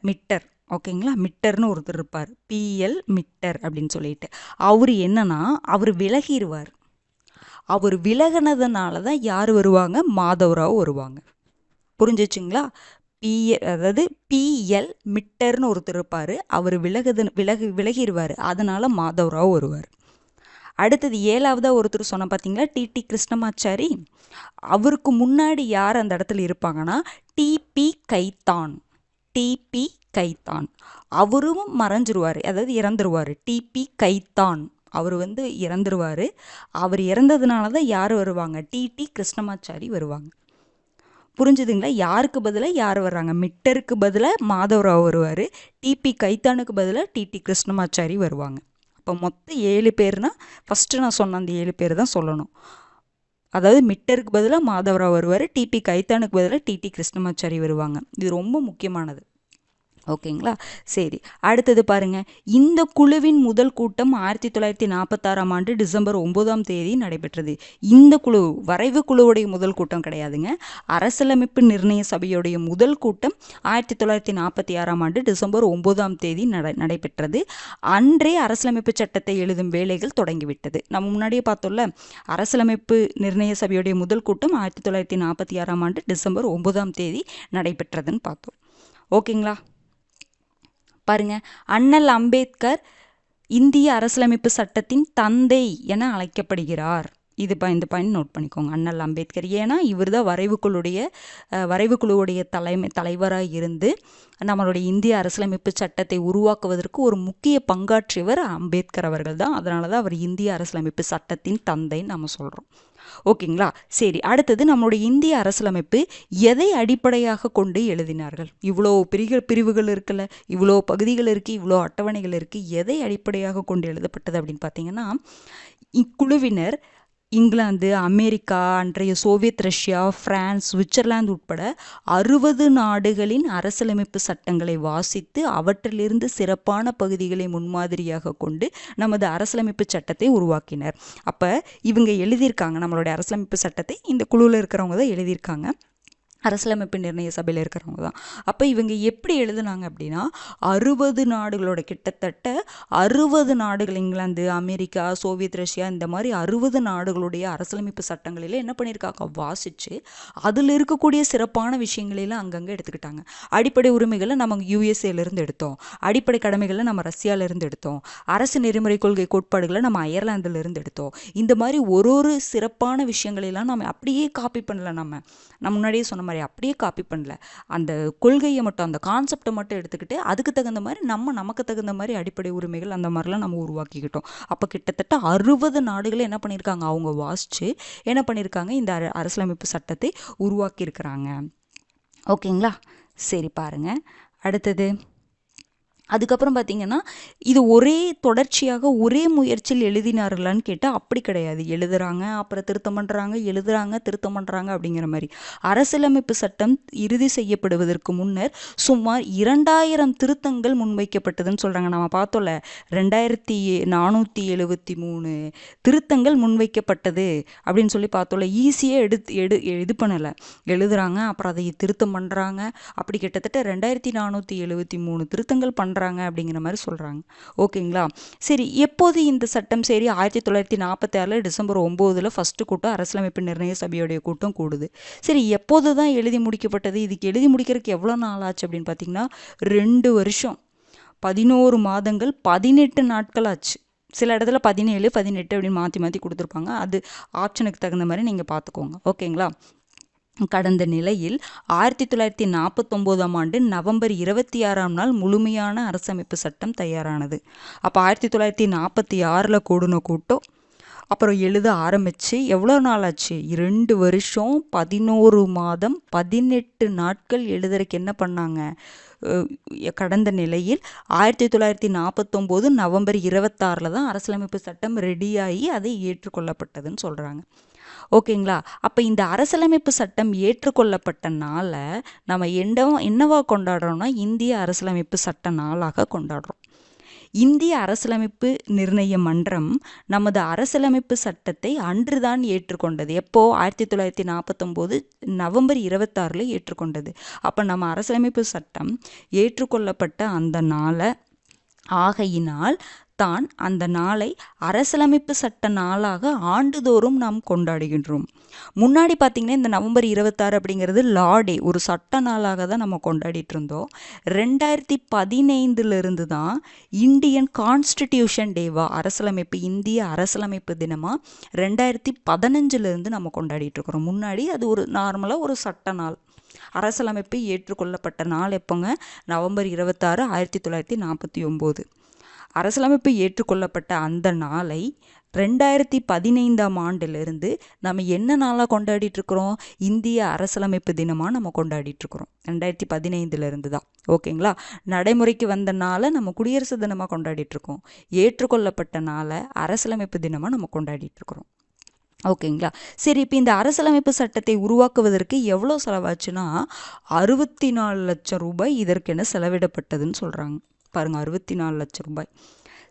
மிட்டர். ஓகேங்களா? மிட்டர்னு ஒருத்தர் இருப்பார், PL மிட்டர் அப்படின்னு சொல்லிட்டு. அவர் என்னன்னா அவர் விலகிடுவார். அவர் விலகினதுனால தான் யார் வருவாங்க, மாதவ்ராவ் வருவாங்க. புரிஞ்சிச்சுங்களா? அதாவது PL மிட்டர்னு ஒருத்தர் இருப்பார், அவர் விலகிடுவார், அதனால மாதவ்ராவ் வருவார். அடுத்தது ஏழாவதாக ஒருத்தர் சொன்ன பார்த்தீங்களா, TT கிருஷ்ணமாச்சாரி. அவருக்கு முன்னாடி யார் அந்த இடத்துல இருப்பாங்கன்னா TP கைத்தான். TP கைத்தான் அவரும் மறைஞ்சிருவார், அதாவது இறந்துருவார். TP கைத்தான் அவர் இறந்துருவார். அவர் இறந்ததுனால தான் யார் வருவாங்க, TT கிருஷ்ணமாச்சாரி வருவாங்க. புரிஞ்சுதுங்களா? யாருக்கு பதிலாக யார் வர்றாங்க, மிட்டருக்கு பதிலாக மாதவ்ராவ் வருவார், TP கைத்தானுக்கு பதிலாக TT கிருஷ்ணமாச்சாரி வருவாங்க. அப்போ மொத்தம் 7 பேர்னா ஃபஸ்ட்டு நான் சொன்ன அந்த 7 பேர் தான் சொல்லணும். அதாவது மிட்டருக்கு பதிலாக மாதவராவ் வருவார், டிபி கைத்தானுக்கு பதிலாக டிடி கிருஷ்ணமாச்சாரி வருவாங்க. இது ரொம்ப முக்கியமானது. ஓகேங்களா? சரி, அடுத்தது பாருங்க. இந்த குழுவின் முதல் கூட்டம் 1946ஆம் ஆண்டு டிசம்பர் 9ஆம் தேதி நடைபெற்றது. இந்த குழு வரைவு குழுவுடைய முதல் கூட்டம் கிடையாதுங்க. அரசியலமைப்பு நிர்ணய சபையுடைய முதல் கூட்டம் 1946ஆம் ஆண்டு டிசம்பர் 9ஆம் தேதி நடைபெற்றது. அன்றே அரசியலமைப்பு சட்டத்தை எழுதும் வேலைகள் தொடங்கிவிட்டது. நம்ம முன்னாடியே பார்த்தோம்ல, அரசியலமைப்பு நிர்ணய சபையுடைய முதல் கூட்டம் 1946ஆம் ஆண்டு டிசம்பர் 9ஆம் தேதி நடைபெற்றதுன்னு பார்த்தோம். ஓகேங்களா? பாருங்க, அண்ணல் அம்பேத்கர் இந்திய அரசியலமைப்பு சட்டத்தின் தந்தை என அழைக்கப்படுகிறார். இந்த பாயிண்ட் நோட் பண்ணிக்கோங்க. அண்ணல் அம்பேத்கர், ஏன்னா இவர் தான் வரைவுக்குழுவுடைய தலைவராக இருந்து நம்மளுடைய இந்திய அரசியலமைப்பு சட்டத்தை உருவாக்குவதற்கு ஒரு முக்கிய பங்காற்றியவர் அம்பேத்கர் அவர்கள் தான். அதனால தான் அவர் இந்திய அரசியலமைப்பு சட்டத்தின் தந்தைன்னு நம்ம சொல்கிறோம். ஓகேங்களா? சரி, அடுத்தது நம்மளுடைய இந்திய அரசியலமைப்பு எதை அடிப்படையாக கொண்டு எழுதினார்கள்? இவ்வளோ பிரிவுகள் இருக்குல்ல, இவ்வளோ பகுதிகள் இருக்குது, இவ்வளோ அட்டவணைகள் இருக்குது, எதை அடிப்படையாக கொண்டு எழுதப்பட்டது அப்படின்னு பார்த்தீங்கன்னா, இக்குழுவினர் இங்கிலாந்து, அமெரிக்கா, அன்றைய சோவியத் ரஷ்யா, பிரான்ஸ், சுவிட்சர்லாந்து உட்பட 60 நாடுகளின் அரசியலமைப்பு சட்டங்களை வாசித்து அவற்றிலிருந்து சிறப்பான பகுதிகளை முன்மாதிரியாக கொண்டு நமது அரசியலமைப்பு சட்டத்தை உருவாக்கினர். அப்போ இவங்க எழுதியிருக்காங்க, நம்மளுடைய அரசியலமைப்பு சட்டத்தை இந்த குழுவில் இருக்கிறவங்க தான் எழுதியிருக்காங்க. அரசியலமைப்பு நிர்ணய சபையில் இருக்கிறவங்க தான். அப்போ இவங்க எப்படி எழுதுனாங்க அப்படின்னா, 60 நாடுகளோட கிட்டத்தட்ட 60 நாடுகள், இங்கிலாந்து, அமெரிக்கா, சோவியத் ரஷ்யா, இந்த மாதிரி 60 நாடுகளுடைய அரசியலமைப்பு சட்டங்களில் என்ன பண்ணியிருக்காங்க, வாசித்து அதில் இருக்கக்கூடிய சிறப்பான விஷயங்களெல்லாம் அங்கங்கே எடுத்துக்கிட்டாங்க. அடிப்படை உரிமைகளை நம்ம யூஎஸ்ஏலேருந்து எடுத்தோம், அடிப்படை கடமைகளை நம்ம ரஷ்யாவிலேருந்து எடுத்தோம், அரசு நெறிமுறை கொள்கை கோட்பாடுகளை நம்ம அயர்லாந்துலேருந்து எடுத்தோம். இந்த மாதிரி ஒரு சிறப்பான விஷயங்களெல்லாம் நம்ம அப்படியே காப்பி பண்ணல. நம்ம முன்னாடியே சொன்ன மாதிரி அப்படியே காப்பி பண்ணல. அந்த கொள்கையை மட்டும், அந்த கான்செப்டை மட்டும் எடுத்துக்கிட்டு அதுக்கு தகுந்த மாதிரி நமக்கு தகுந்த மாதிரி அடிப்படை உரிமைகள் அந்த மாதிரிலாம் நம்ம உருவாக்கிக்கிட்டோம். அப்போ கிட்டத்தட்ட 60 நாடுகளை என்ன பண்ணியிருக்காங்க, அவங்க வாசித்து என்ன பண்ணியிருக்காங்க, இந்த அரசியலமைப்பு சட்டத்தை உருவாக்கியிருக்கிறாங்க. ஓகேங்களா? சரி, பாருங்க அடுத்தது. அதுக்கப்புறம் பார்த்தீங்கன்னா, இது ஒரே தொடர்ச்சியாக ஒரே முயற்சியில் எழுதினார்களான்னு கேட்டால் அப்படி கிடையாது. எழுதுகிறாங்க, அப்புறம் திருத்தம் பண்ணுறாங்க, எழுதுகிறாங்க, திருத்தம் பண்ணுறாங்க அப்படிங்கிற மாதிரி. அரசியலமைப்பு சட்டம் இறுதி செய்யப்படுவதற்கு முன்னர் சுமார் 2000 திருத்தங்கள் முன்வைக்கப்பட்டதுன்னு சொல்கிறாங்க. நம்ம பார்த்தோம்ல, 2473 திருத்தங்கள் முன்வைக்கப்பட்டது அப்படின்னு சொல்லி பார்த்தோம்ல. ஈஸியாக இது பண்ணலை, எழுதுகிறாங்க, அப்புறம் அதை திருத்தம் பண்ணுறாங்க. அப்படி கிட்டத்தட்ட 2473 திருத்தங்கள் பண்ணுறாங்க அப்படிங்கிற மாதிரி சொல்கிறாங்க. ஓகேங்களா? சரி, எப்போது இந்த சட்டம்? சரி, 1946 டிசம்பர் 9 ஃபஸ்ட்டு கூட்டம் அரசியலமைப்பு நிர்ணய சபையுடைய கூட்டம் கூடுது. சரி, எப்போது தான் எழுதி முடிக்கப்பட்டது? இதுக்கு எழுதி முடிக்கிறதுக்கு எவ்வளோ நாள் ஆச்சு அப்படின்னு பார்த்தீங்கன்னா, 2 வருஷம் 11 மாதங்கள் 18 நாட்கள் ஆச்சு. சில இடத்துல 17, 18 அப்படின்னு மாற்றி கொடுத்துருப்பாங்க. அது ஆப்ஷனுக்கு தகுந்த மாதிரி நீங்கள் பார்த்துக்கோங்க. ஓகேங்களா? கடந்த நிலையில் 1949ஆம் ஆண்டு நவம்பர் 26ஆம் நாள் முழுமையான அரசமைப்பு சட்டம் தயாரானது. அப்போ 1946 கூடின கூட்டம், அப்புறம் எழுத ஆரம்பித்து எவ்வளோ நாள் ஆச்சு? 2 வருஷம் 11 மாதம் 18 நாட்கள் எழுதுறதுக்கு என்ன பண்ணாங்க? கடந்த நிலையில் 1949 நவம்பர் 26 தான் அரசியலமைப்பு சட்டம் ரெடியாகி அதை ஏற்றுக்கொள்ளப்பட்டதுன்னு சொல்கிறாங்க. ஓகேங்களா? அப்போ இந்த அரசியலமைப்பு சட்டம் ஏற்றுக்கொள்ளப்பட்ட நாளை நம்ம என்னவா கொண்டாடுறோம்னா, இந்திய அரசியலமைப்பு சட்ட நாளாக கொண்டாடுறோம். இந்திய அரசியலமைப்பு நிர்ணய மன்றம் நமது அரசியலமைப்பு சட்டத்தை அன்றுதான் ஏற்றுக்கொண்டது. எப்போ? 1949 நவம்பர் 26 ஏற்றுக்கொண்டது. அப்போ நம்ம அரசியலமைப்பு சட்டம் ஏற்றுக்கொள்ளப்பட்ட அந்த நாளை ஆகையினால் தான் அந்த நாளை அரசியலமைப்பு சட்ட நாளாக ஆண்டுதோறும் நாம் கொண்டாடுகின்றோம். முன்னாடி பார்த்திங்கன்னா இந்த நவம்பர் 26 அப்படிங்கிறது லா டே, ஒரு சட்ட நாளாக தான் நம்ம கொண்டாடிட்டு இருந்தோம். 2015 தான் இந்தியன் கான்ஸ்டிடியூஷன் டேவா, அரசியலமைப்பு இந்திய அரசியலமைப்பு தினமாக 2015 நம்ம கொண்டாடிட்டு இருக்கிறோம். முன்னாடி அது ஒரு நார்மலாக ஒரு சட்ட நாள். அரசியலமைப்பு ஏற்றுக்கொள்ளப்பட்ட நாள் எப்போங்க? நவம்பர் 26, 1949. அரசியலமைப்பு ஏற்றுக்கொள்ளப்பட்ட அந்த நாளை 2015ஆம் ஆண்டிலிருந்து நம்ம என்ன நாளாக கொண்டாடிட்டு இருக்கிறோம்? இந்திய அரசியலமைப்பு தினமாக நம்ம கொண்டாடிட்டு இருக்கிறோம். 2015 தான். ஓகேங்களா? நடைமுறைக்கு வந்த நாளை நம்ம குடியரசு தினமாக கொண்டாடிட்டு இருக்கோம். ஏற்றுக்கொள்ளப்பட்ட நாளை அரசியலமைப்பு தினமாக நம்ம கொண்டாடிட்டு இருக்கிறோம். ஓகேங்களா. சரி, இப்போ இந்த அரசியலமைப்பு சட்டத்தை உருவாக்குவதற்கு எவ்வளோ செலவாச்சுன்னா 64 லட்சம் ரூபாய் இதற்கென செலவிடப்பட்டதுன்னு சொல்கிறாங்க. பாருங்கள், 64 லட்சம் ரூபாய்.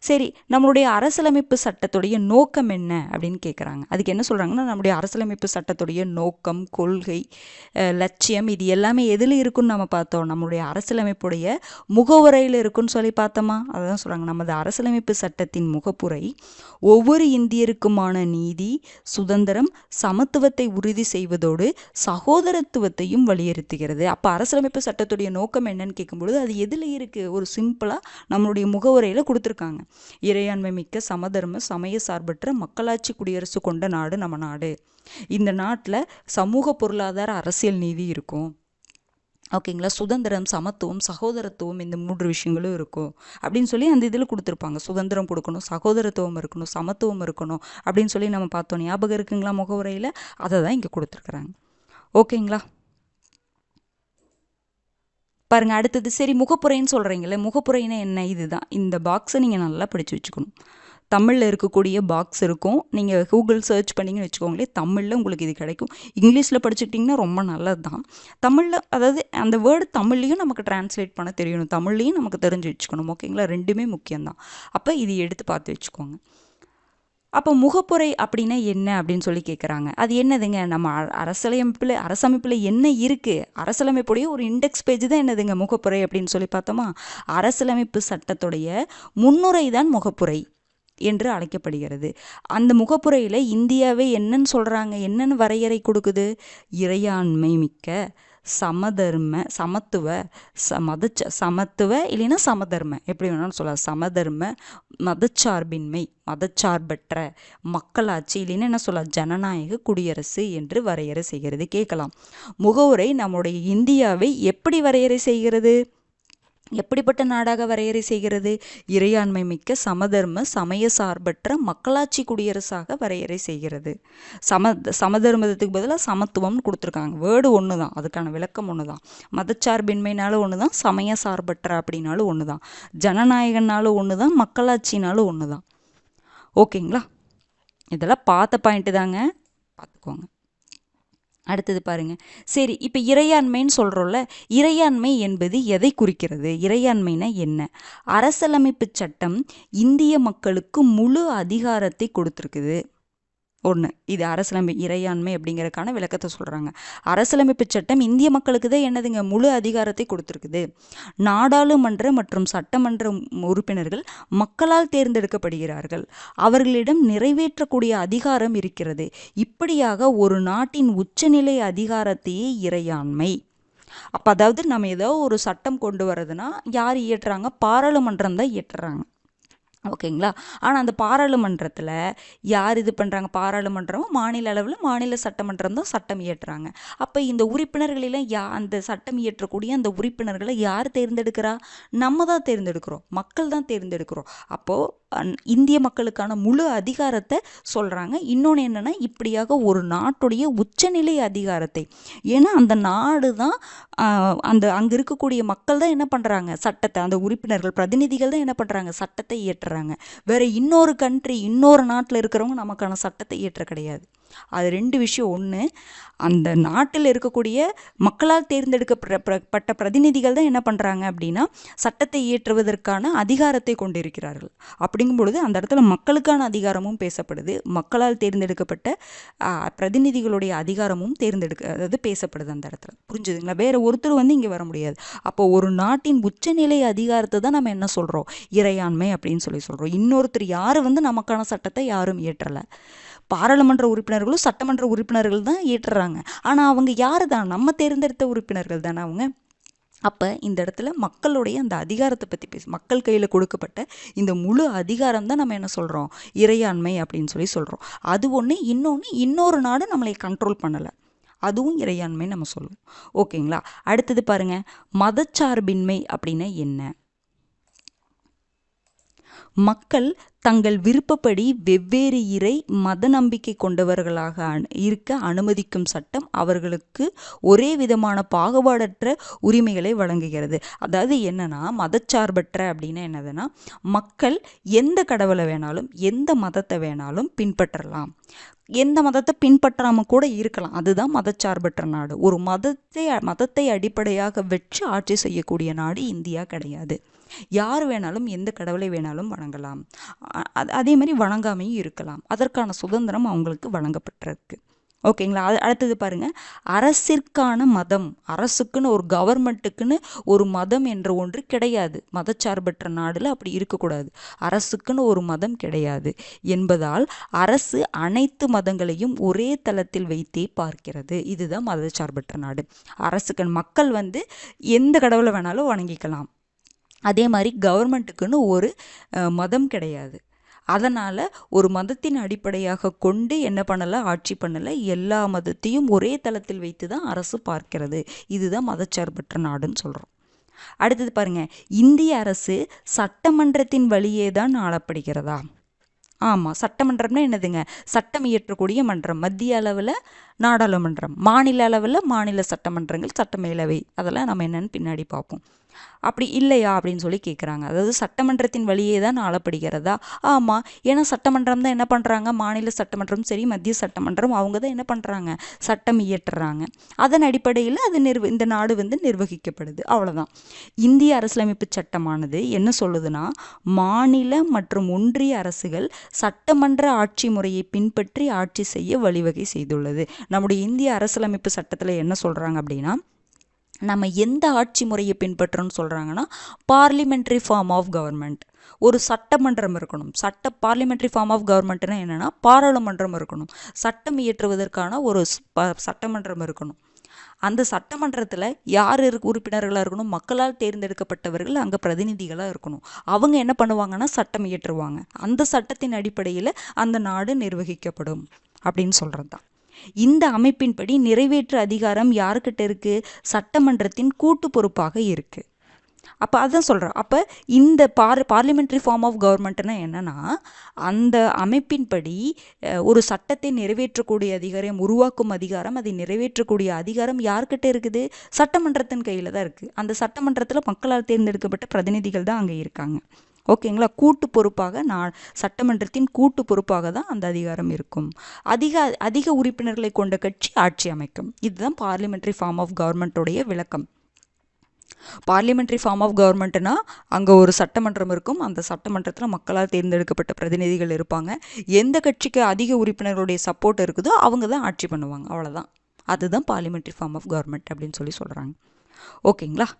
சரி, நம்மளுடைய அரசியலமைப்பு சட்டத்துடைய நோக்கம் என்ன அப்படின்னு கேட்குறாங்க. அதுக்கு என்ன சொல்கிறாங்கன்னா, நம்முடைய அரசியலமைப்பு சட்டத்துடைய நோக்கம், கொள்கை, லட்சியம் இது எல்லாமே எதில் இருக்குன்னு நம்ம பார்த்தோம். நம்மளுடைய அரசியலமைப்புடைய முகவுரையில் இருக்குன்னு சொல்லி பார்த்தோமா. அதுதான் சொல்கிறாங்க, நமது அரசியலமைப்பு சட்டத்தின் முகப்புரை ஒவ்வொரு இந்தியருக்குமான நீதி, சுதந்திரம், சமத்துவத்தை உறுதி செய்வதோடு சகோதரத்துவத்தையும் வலியுறுத்துகிறது. அப்போ அரசியலமைப்பு சட்டத்துடைய நோக்கம் என்னன்னு கேட்கும்பொழுது அது எதில் இருக்குது? ஒரு சிம்பிளாக நம்மளுடைய முகவுரையில் கொடுத்துருக்காங்க. இறையாண்மை மிக்க சமதர்ம சமய சார்பற்ற மக்களாட்சி குடியரசு கொண்ட நாடு நம்ம நாடு. இந்த நாட்டில் சமூக பொருளாதார அரசியல் நீதி இருக்கும். ஓகேங்களா. சுதந்திரம், சமத்துவம், சகோதரத்துவம் இந்த 3 விஷயங்களும் இருக்கும் அப்படின்னு சொல்லி அந்த இதில் கொடுத்துருப்பாங்க. சுதந்திரம் கொடுக்கணும், சகோதரத்துவம் இருக்கணும், சமத்துவம் இருக்கணும் அப்படின்னு சொல்லி நம்ம பார்த்தோம். ஞாபகம் இருக்குங்களா முகவுரையில்? அதை தான் இங்கே கொடுத்துருக்குறாங்க. ஓகேங்களா. பாருங்க, அடுத்தது சரி முகப்புரைன்னு சொல்கிறீங்களே, முகப்புரைன்னா என்ன? இதுதான். இந்த பாக்ஸை நீங்கள் நல்லா படித்து வச்சுக்கணும். தமிழில் இருக்கக்கூடிய பாக்ஸ் இருக்கும். நீங்கள் கூகுள் சர்ச் பண்ணிங்கன்னு வச்சுக்கோங்களேன், தமிழில் உங்களுக்கு இது கிடைக்கும். இங்கிலீஷில் படிச்சுக்கிட்டிங்கன்னா ரொம்ப நல்லது தான். தமிழில், அதாவது அந்த வேர்டு தமிழ்லையும் நமக்கு டிரான்ஸ்லேட் பண்ண தெரியணும், தமிழ்லையும் நமக்கு தெரிஞ்சு வச்சுக்கணும். ஓகேங்களா, ரெண்டுமே முக்கியம்தான். அப்போ இது எடுத்து பார்த்து வச்சுக்கோங்க. அப்போ முகப்புரை அப்படின்னா என்ன அப்படின்னு சொல்லி கேட்குறாங்க. அது என்னதுங்க? நம்ம அரசமைப்பில் என்ன இருக்குது? அரசியலமைப்புடைய ஒரு இண்டெக்ஸ் பேஜ் தான் என்னதுங்க முகப்புரை அப்படின்னு சொல்லி பார்த்தோமா. அரசியலமைப்பு சட்டத்துடைய முன்னுரை தான் முகப்புரை என்று அழைக்கப்படுகிறது. அந்த முகப்புரையில் இந்தியாவை என்னன்னு சொல்கிறாங்க, என்னன்னு வரையறை கொடுக்குது? இறையாண்மை மிக்க சமத்துவ சமத்துவ இல்லைன்னா சமதர்ம, எப்படி வேணாலும் சொல்லலாம். சமதர்ம, மதச்சார்பின்மை, மதச்சார்பற்ற மக்களாட்சி இல்லைன்னா என்ன சொல்லலாம், ஜனநாயக குடியரசு என்று வரையறை செய்கிறது. கேட்கலாம், முகவுரை நம்முடைய இந்தியாவை எப்படி வரையறை செய்கிறது? எப்படிப்பட்ட நாடாக வரையறை செய்கிறது? இறையாண்மை மிக்க சமதர்ம சமய சார்பற்ற மக்களாட்சி குடியரசாக வரையறை செய்கிறது. சமதர்மத்துக்கு பதிலாக சமத்துவம்னு கொடுத்துருக்காங்க. வேர்டு ஒன்று தான், அதுக்கான விளக்கம் ஒன்று தான். மதச்சார்பின்மைனாலும் ஒன்று தான், சமய சார்பற்ற அப்படின்னாலும் ஒன்று தான், ஜனநாயகனாலும் ஒன்று தான், மக்களாட்சினாலும் ஒன்று தான். ஓகேங்களா. இதெல்லாம் பார்த்த பாயிண்ட்டு தாங்க, பார்த்துக்கோங்க. அடுத்தது பாருங்க. சரி, இப்போ இறையாண்மைன்னு சொல்கிறோம்ல, இறையாண்மை என்பது எதை குறிக்கிறது? இறையாண்மைனா என்ன? அரசியலமைப்பு சட்டம் இந்திய மக்களுக்கு முழு அதிகாரத்தை கொடுத்துருக்குது. ஒன்று, இது இறையாண்மை அப்படிங்கிறதுக்கான விளக்கத்தை சொல்கிறாங்க. அரசியலமைப்பு சட்டம் இந்திய மக்களுக்கு தான் என்னதுங்க, முழு அதிகாரத்தை கொடுத்துருக்குது. நாடாளுமன்ற மற்றும் சட்டமன்ற உறுப்பினர்கள் மக்களால் தேர்ந்தெடுக்கப்படுகிறார்கள். அவர்களிடம் நிறைவேற்றக்கூடிய அதிகாரம் இருக்கிறது. இப்படியாக ஒரு நாட்டின் உச்சநிலை அதிகாரத்தையே இறையாண்மை. அப்போ அதாவது நம்ம ஏதோ ஒரு சட்டம் கொண்டு வரதுன்னா யார் இயற்றுறாங்க? பாராளுமன்றம் தான் இயற்றுறாங்க. ஓகேங்களா. ஆனால் அந்த பாராளுமன்றத்தில் யார் இது பண்ணுறாங்க? பாராளுமன்றம் மாநில அளவில் மாநில சட்டமன்றம் தான் சட்டம் இயற்றுறாங்க. அப்போ இந்த உறுப்பினர்களெல்லாம் அந்த சட்டம் இயற்றக்கூடிய அந்த உறுப்பினர்களை யார் தேர்ந்தெடுக்கிறா? நம்ம தான் தேர்ந்தெடுக்கிறோம், மக்கள் தான் தேர்ந்தெடுக்கிறோம். அப்போது இந்திய மக்களுக்கான முழு அதிகாரத்தை சொல்கிறாங்க. இன்னொன்று என்னென்னா, இப்படியாக ஒரு நாட்டுடைய உச்சநிலை அதிகாரத்தை, ஏன்னா அந்த நாடு தான் அங்கே இருக்கக்கூடிய மக்கள் தான் என்ன பண்ணுறாங்க? சட்டத்தை, அந்த உறுப்பினர்கள் பிரதிநிதிகள் தான் என்ன பண்ணுறாங்க? சட்டத்தை இயற்றுறாங்க. வேற இன்னொரு கண்ட்ரி, இன்னொரு நாட்டில் இருக்கிறவங்க நமக்கான சட்டத்தை இயற்ற கிடையாது. அது 2 விஷயம். ஒன்று, அந்த நாட்டில் இருக்கக்கூடிய மக்களால் தேர்ந்தெடுக்கப்பட்ட பிரதிநிதிகள் தான் என்ன பண்ணுறாங்க அப்படின்னா சட்டத்தை இயற்றுவதற்கான அதிகாரத்தை கொண்டிருக்கிறார்கள். அப்படிங்கும் பொழுது அந்த இடத்துல மக்களுக்கான அதிகாரமும் பேசப்படுது, மக்களால் தேர்ந்தெடுக்கப்பட்ட பிரதிநிதிகளுடைய அதிகாரமும் அதாவது பேசப்படுது அந்த இடத்துல. புரிஞ்சுதுங்களா? வேற ஒருத்தர் இங்கே வர முடியாது. அப்போ ஒரு நாட்டின் உச்சநிலை அதிகாரத்தை தான் நம்ம என்ன சொல்கிறோம்? இறையாண்மை அப்படின்னு சொல்கிறோம். இன்னொருத்தர் யார் நமக்கான சட்டத்தை யாரும் இயற்றலை. பாராளுமன்ற உறுப்பினர்களும் சட்டமன்ற உறுப்பினர்கள் தான் ஏற்றுறாங்க. ஆனால் அவங்க யார் தான்? நம்ம தேர்ந்தெடுத்த உறுப்பினர்கள் தானே அவங்க. அப்போ இந்த இடத்துல மக்களுடைய அந்த அதிகாரத்தை பற்றி மக்கள் கையில் கொடுக்கப்பட்ட இந்த முழு அதிகாரம் தான் நம்ம என்ன சொல்கிறோம்? இறையாண்மை அப்படின்னு சொல்கிறோம். அது ஒன்று. இன்னொரு நாடு நம்மளை கண்ட்ரோல் பண்ணலை, அதுவும் இறையாண்மை நம்ம சொல்லுவோம். ஓகேங்களா. அடுத்தது பாருங்க, மதச்சார்பின்மை அப்படின்னா என்ன? மக்கள் தங்கள் விருப்பப்படி வெவ்வேறு இறை மத நம்பிக்கை கொண்டவர்களாக இருக்க அனுமதிக்கும் சட்டம் அவர்களுக்கு ஒரே விதமான பாகுபாடற்ற உரிமைகளை வழங்குகிறது. அதாவது என்னன்னா, மதச்சார்பற்ற அப்படின்னா என்னதுன்னா, மக்கள் எந்த கடவுளை வேணாலும் எந்த மதத்தை வேணாலும் பின்பற்றலாம், எந்த மதத்தை பின்பற்றாமல் கூட இருக்கலாம். அதுதான் மதச்சார்பற்ற நாடு. ஒரு மதத்தை அடிப்படையாக வச்சு ஆட்சி செய்யக்கூடிய நாடு இந்தியா கிடையாது. யார் வேணாலும் எந்த கடவுளை வேணாலும் வணங்கலாம், அதே மாதிரி வணங்காமையும் இருக்கலாம். அதற்கான சுதந்திரம் அவங்களுக்கு வழங்கப்பட்டிருக்கு. ஓகேங்களா? அடுத்தது பாருங்க, அரசிற்கான மதம், அரசுக்குன்னு ஒரு கவர்மெண்ட்டுக்குன்னு ஒரு மதம் என்ற ஒன்று கிடையாது. மதச்சார்பற்ற நாடுல அப்படி இருக்கக்கூடாது. அரசுக்குன்னு ஒரு மதம் கிடையாது என்பதால் அரசு அனைத்து மதங்களையும் ஒரே தளத்தில் வைத்தே பார்க்கிறது. இதுதான் மதச்சார்பற்ற நாடு. அரசுக்கு மக்கள் எந்த கடவுளை வேணாலும் வணங்கிக்கலாம். அதே மாதிரி கவர்மெண்ட்டுக்குன்னு ஒரு மதம் கிடையாது. அதனால் ஒரு மதத்தின் அடிப்படையாக கொண்டு என்ன பண்ணலை, ஆட்சி பண்ணலை. எல்லா மதத்தையும் ஒரே தளத்தில் வைத்து தான் அரசு பார்க்கிறது. இதுதான் மதச்சார்பற்ற நாடுன்னு சொல்கிறோம். அடுத்தது பாருங்க, இந்திய அரசு சட்டமன்றத்தின் வழியே தான் ஆளப்படுகிறதா? ஆமாம், சட்டமன்றம்னா என்னதுங்க? சட்டம் இயற்றக்கூடிய மன்றம். மத்திய அளவில் நாடாளுமன்றம், மாநில அளவில் மாநில சட்டமன்றங்கள், சட்டமேலவை, அதெல்லாம் நம்ம என்னன்னு பின்னாடி பார்ப்போம். அப்படி இல்லையா அப்படின்னு சொல்லி கேட்குறாங்க. அதாவது சட்டமன்றத்தின் வழியே தான் ஆளப்படுகிறதா? ஆமாம். ஏன்னா சட்டமன்றம் தான் என்ன பண்ணுறாங்க, மாநில சட்டமன்றம் சரி மத்திய சட்டமன்றம், அவங்க தான் என்ன பண்ணுறாங்க, சட்டம் இயற்றுறாங்க. அதன் அடிப்படையில் அது இந்த நாடு நிர்வகிக்கப்படுது. அவ்வளோதான். இந்திய அரசியலமைப்பு சட்டமானது என்ன சொல்லுதுன்னா, மாநில மற்றும் ஒன்றிய அரசுகள் சட்டமன்ற ஆட்சி முறையை பின்பற்றி ஆட்சி செய்ய வழிவகை செய்துள்ளது. நம்முடைய இந்திய அரசியலமைப்பு சட்டத்தில் என்ன சொல்கிறாங்க அப்படின்னா, நம்ம எந்த ஆட்சி முறையை பின்பற்றோம்னு சொல்கிறாங்கன்னா, பார்லிமெண்ட்ரி ஃபார்ம் ஆஃப் கவர்மெண்ட். ஒரு சட்டமன்றம் இருக்கணும். பார்லிமெண்ட்ரி ஃபார்ம் ஆஃப் கவர்மெண்ட்னா என்னென்னா, பாராளுமன்றம் இருக்கணும். சட்டம் இயற்றுவதற்கான ஒரு சட்டமன்றம் இருக்கணும். அந்த சட்டமன்றத்தில் யார் உறுப்பினர்களாக இருக்கணும்? மக்களால் தேர்ந்தெடுக்கப்பட்டவர்கள் அங்கே பிரதிநிதிகளாக இருக்கணும். அவங்க என்ன பண்ணுவாங்கன்னா, சட்டம் இயற்றுவாங்க. அந்த சட்டத்தின் அடிப்படையில் அந்த நாடு நிர்வகிக்கப்படும் அப்படின்னு சொல்கிறது தான். இந்த அமைப்பின்படி நிறைவேற்று அதிகாரம் யாருக்கிட்ட இருக்கு? சட்டமன்றத்தின் கூட்டு பொறுப்பாக இருக்கு. அப்போ அதான் சொல்கிறேன். அப்போ இந்த பார்லிமெண்ட்ரி ஃபார்ம் ஆஃப் கவர்மெண்ட்னா என்னன்னா, அந்த அமைப்பின்படி ஒரு சட்டத்தை நிறைவேற்றக்கூடிய அதிகாரம், உருவாக்கும் அதிகாரம், அதை நிறைவேற்றக்கூடிய அதிகாரம் யார்கிட்ட இருக்குது? சட்டமன்றத்தின் கையில் தான் இருக்குது. அந்த சட்டமன்றத்தில் மக்களால் தேர்ந்தெடுக்கப்பட்ட பிரதிநிதிகள் தான் அங்கே இருக்காங்க. ஓகேங்களா? கூட்டு பொறுப்பாக சட்டமன்றத்தின் கூட்டு பொறுப்பாக தான் அந்த அதிகாரம் இருக்கும். அதிக உறுப்பினர்களை கொண்ட கட்சி ஆட்சி அமைக்கும். இதுதான் பார்லிமெண்ட்ரி ஃபார்ம் ஆஃப் கவர்மெண்ட்டோடைய விளக்கம். பார்லிமெண்ட்ரி ஃபார்ம் ஆஃப் கவர்மெண்ட்னா அங்கே ஒரு சட்டமன்றம் இருக்கும். அந்த சட்டமன்றத்தில் மக்களால் தேர்ந்தெடுக்கப்பட்ட பிரதிநிதிகள் இருப்பாங்க. எந்த கட்சிக்கு அதிக உறுப்பினர்களுடைய சப்போர்ட் இருக்குதோ அவங்க தான் ஆட்சி பண்ணுவாங்க. அவ்வளோதான். அதுதான் பார்லிமெண்ட்ரி ஃபார்ம் ஆஃப் கவர்மெண்ட் அப்படின்னு சொல்லி சொல்கிறாங்க. ஓகேங்களா?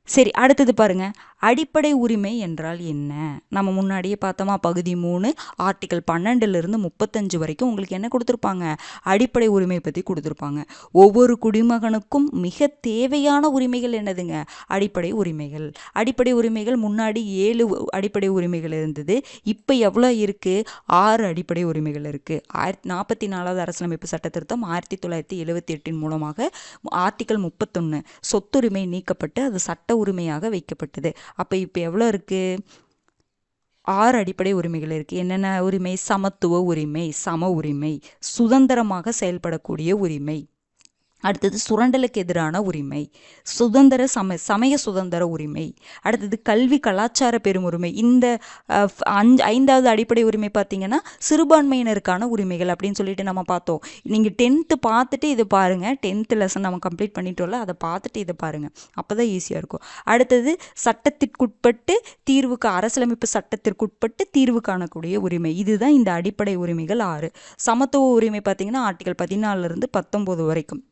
சரி, அடுத்தது பாருங்க, அடிப்படை உரிமை என்றால் என்ன? நம்ம முன்னாடியே பார்த்தோமா, பகுதி 3 ஆர்டிகல் 12லிருந்து 35 வரைக்கும் உங்களுக்கு என்ன கொடுத்துருப்பாங்க? அடிப்படை உரிமை பற்றி கொடுத்துருப்பாங்க. ஒவ்வொரு குடிமகனுக்கும் மிக தேவையான உரிமைகள் என்னதுங்க? அடிப்படை உரிமைகள். அடிப்படை உரிமைகள் முன்னாடி 7 அடிப்படை உரிமைகள் இருந்தது. இப்போ எவ்வளோ இருக்குது? 6 அடிப்படை உரிமைகள் இருக்குது. 44வது அரசியலமைப்பு சட்ட திருத்தம் 1978 மூலமாக ஆர்டிகல் 31 சொத்துரிமை நீக்கப்பட்டு அது சட்ட உரிமையாக வைக்கப்பட்டது. அப்போ இப்போ எவ்வளோ இருக்கு? 6 அடிப்படை உரிமைகள் இருக்கு. என்னென்ன உரிமை? சமத்துவ உரிமை, சம உரிமை, சுதந்திரமாக செயல்படக்கூடிய உரிமை, அடுத்தது சுரண்டலுக்கு எதிரான உரிமை, சமய சுதந்திர உரிமை, அடுத்தது கல்வி கலாச்சார பெருமுரிமை. இந்த 5வது அடிப்படை உரிமை பார்த்தீங்கன்னா சிறுபான்மையினருக்கான உரிமைகள் அப்படின்னு சொல்லிட்டு நம்ம பார்த்தோம். நீங்கள் 10th பார்த்துட்டு இதை பாருங்கள். 10th லெசன் நம்ம கம்ப்ளீட் பண்ணிட்டோம்ல, அதை பார்த்துட்டு இதை பாருங்கள். அப்போ தான் ஈஸியாக இருக்கும். அடுத்தது சட்டத்திற்குட்பட்டு அரசியலமைப்பு சட்டத்திற்குட்பட்டு தீர்வு காணக்கூடிய உரிமை. இதுதான் இந்த அடிப்படை உரிமைகள் 6. சமத்துவ உரிமை பார்த்தீங்கன்னா ஆர்டிகல் 14லிருந்து 19 வரைக்கும்.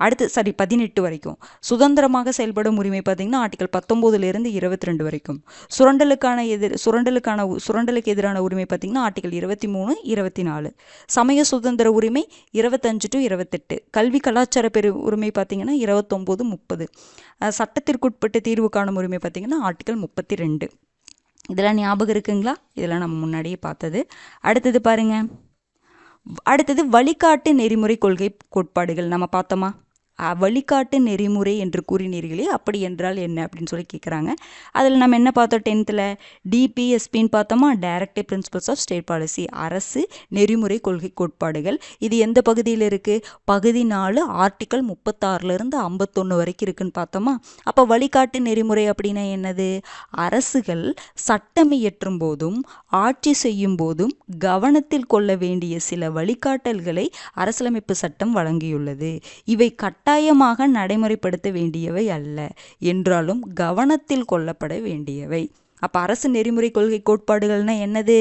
18 வரைக்கும். சுதந்திரமாக செயல்படும் உரிமை பார்த்தீங்கன்னா ஆர்டிகல் 19லிருந்து 22 வரைக்கும். சுரண்டலுக்கு எதிரான உரிமை பார்த்தீங்கன்னா ஆர்டிகல் 23, 24. சமய சுதந்திர உரிமை 25 to 28. கல்வி கலாச்சார உரிமை பார்த்தீங்கன்னா 29, 30. சட்டத்திற்குட்பட்டு தீர்வு காணும் உரிமை பார்த்தீங்கன்னா ஆர்டிகல் 32. இதெல்லாம் ஞாபகம் இருக்குங்களா? இதெல்லாம் நம்ம முன்னாடியே பார்த்தது. அடுத்தது பாருங்க, அடுத்தது வழிகாட்டு நெறிமுறை கொள்கை கோட்பாடுகள் நம்ம பார்த்தோமா? வழிகாட்டு நெறிமுறை என்று கூறினீர்களே, அப்படி என்றால் என்ன அப்படின்னு சொல்லி கேட்குறாங்க. அதில் நம்ம என்ன பார்த்தோம் 10th டிபிஎஸ்பின்னு பார்த்தோமா, directive principles of state policy, அரசு நெறிமுறை கொள்கை கோட்பாடுகள். இது எந்த பகுதியில் இருக்குது? பகுதி 4 ஆர்டிக்கல் 36லேருந்து 51 வரைக்கும் இருக்குன்னு பார்த்தோமா. அப்போ வழிகாட்டு நெறிமுறை அப்படின்னா என்னது? அரசுகள் சட்டம் இயற்றும் போதும் ஆட்சி செய்யும் போதும் கவனத்தில் கொள்ள வேண்டிய சில வழிகாட்டல்களை அரசியலமைப்பு சட்டம் வழங்கியுள்ளது. இவை கட்டாயமாக நடைமுறைப்படுத்த வேண்டியவை அல்ல என்றாலும் கவனத்தில் கொள்ளப்பட வேண்டியவை. அப்போ அரசு நெறிமுறை கொள்கை கோட்பாடுகள்னா என்னது?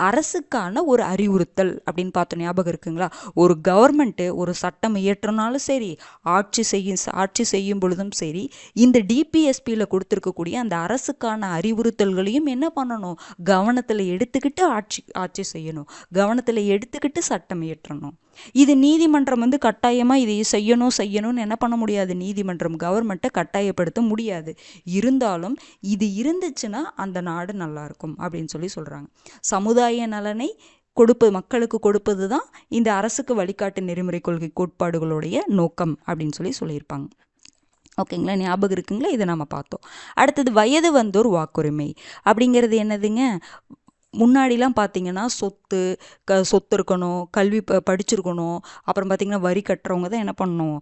அரசுக்கான ஒரு அறிவுறுத்தல் அப்படின்னு பார்த்தோம், ஞாபகம் இருக்குங்களா? ஒரு கவர்மெண்ட்டு ஒரு சட்டம் இயற்றினாலும் சரி, ஆட்சி செய்யும் பொழுதும் சரி, இந்த டிபிஎஸ்பியில் கொடுத்துருக்கக்கூடிய அந்த அரசுக்கான அறிவுறுத்தல்களையும் என்ன பண்ணணும்? கவனத்தில் எடுத்துக்கிட்டு ஆட்சி செய்யணும், கவனத்தில் எடுத்துக்கிட்டு சட்டம் இயற்றணும். இது நீதிமன்றம் கட்டாயமாக இதை செய்யணும்னு என்ன பண்ண முடியாது. நீதிமன்றம் கவர்மெண்ட்டை கட்டாயப்படுத்த முடியாது. இருந்தாலும் இது இருந்துச்சுன்னா அந்த நாடு நல்லாயிருக்கும் அப்படின்னு சொல்லி சொல்கிறாங்க. சமுதாய நலனை மக்களுக்கு கொடுப்பது தான் இந்த அரசுக்கு வழிகாட்டு நெறிமுறை கொள்கை கோட்பாடுகளுடைய நோக்கம் அப்படின்னு சொல்லியிருப்பாங்க. ஓகேங்களா, ஞாபகம் இருக்குங்களா? இதை நம்ம பார்த்தோம். அடுத்தது வயது வந்தோர் வாக்குரிமை அப்படிங்கிறது என்னதுங்க? முன்னாடிலாம் பார்த்தீங்கன்னா சொத்து இருக்கணும், கல்வி படிச்சிருக்கணும், அப்புறம் பார்த்திங்கன்னா வரி கட்டுறவங்க தான் என்ன பண்ணணும்?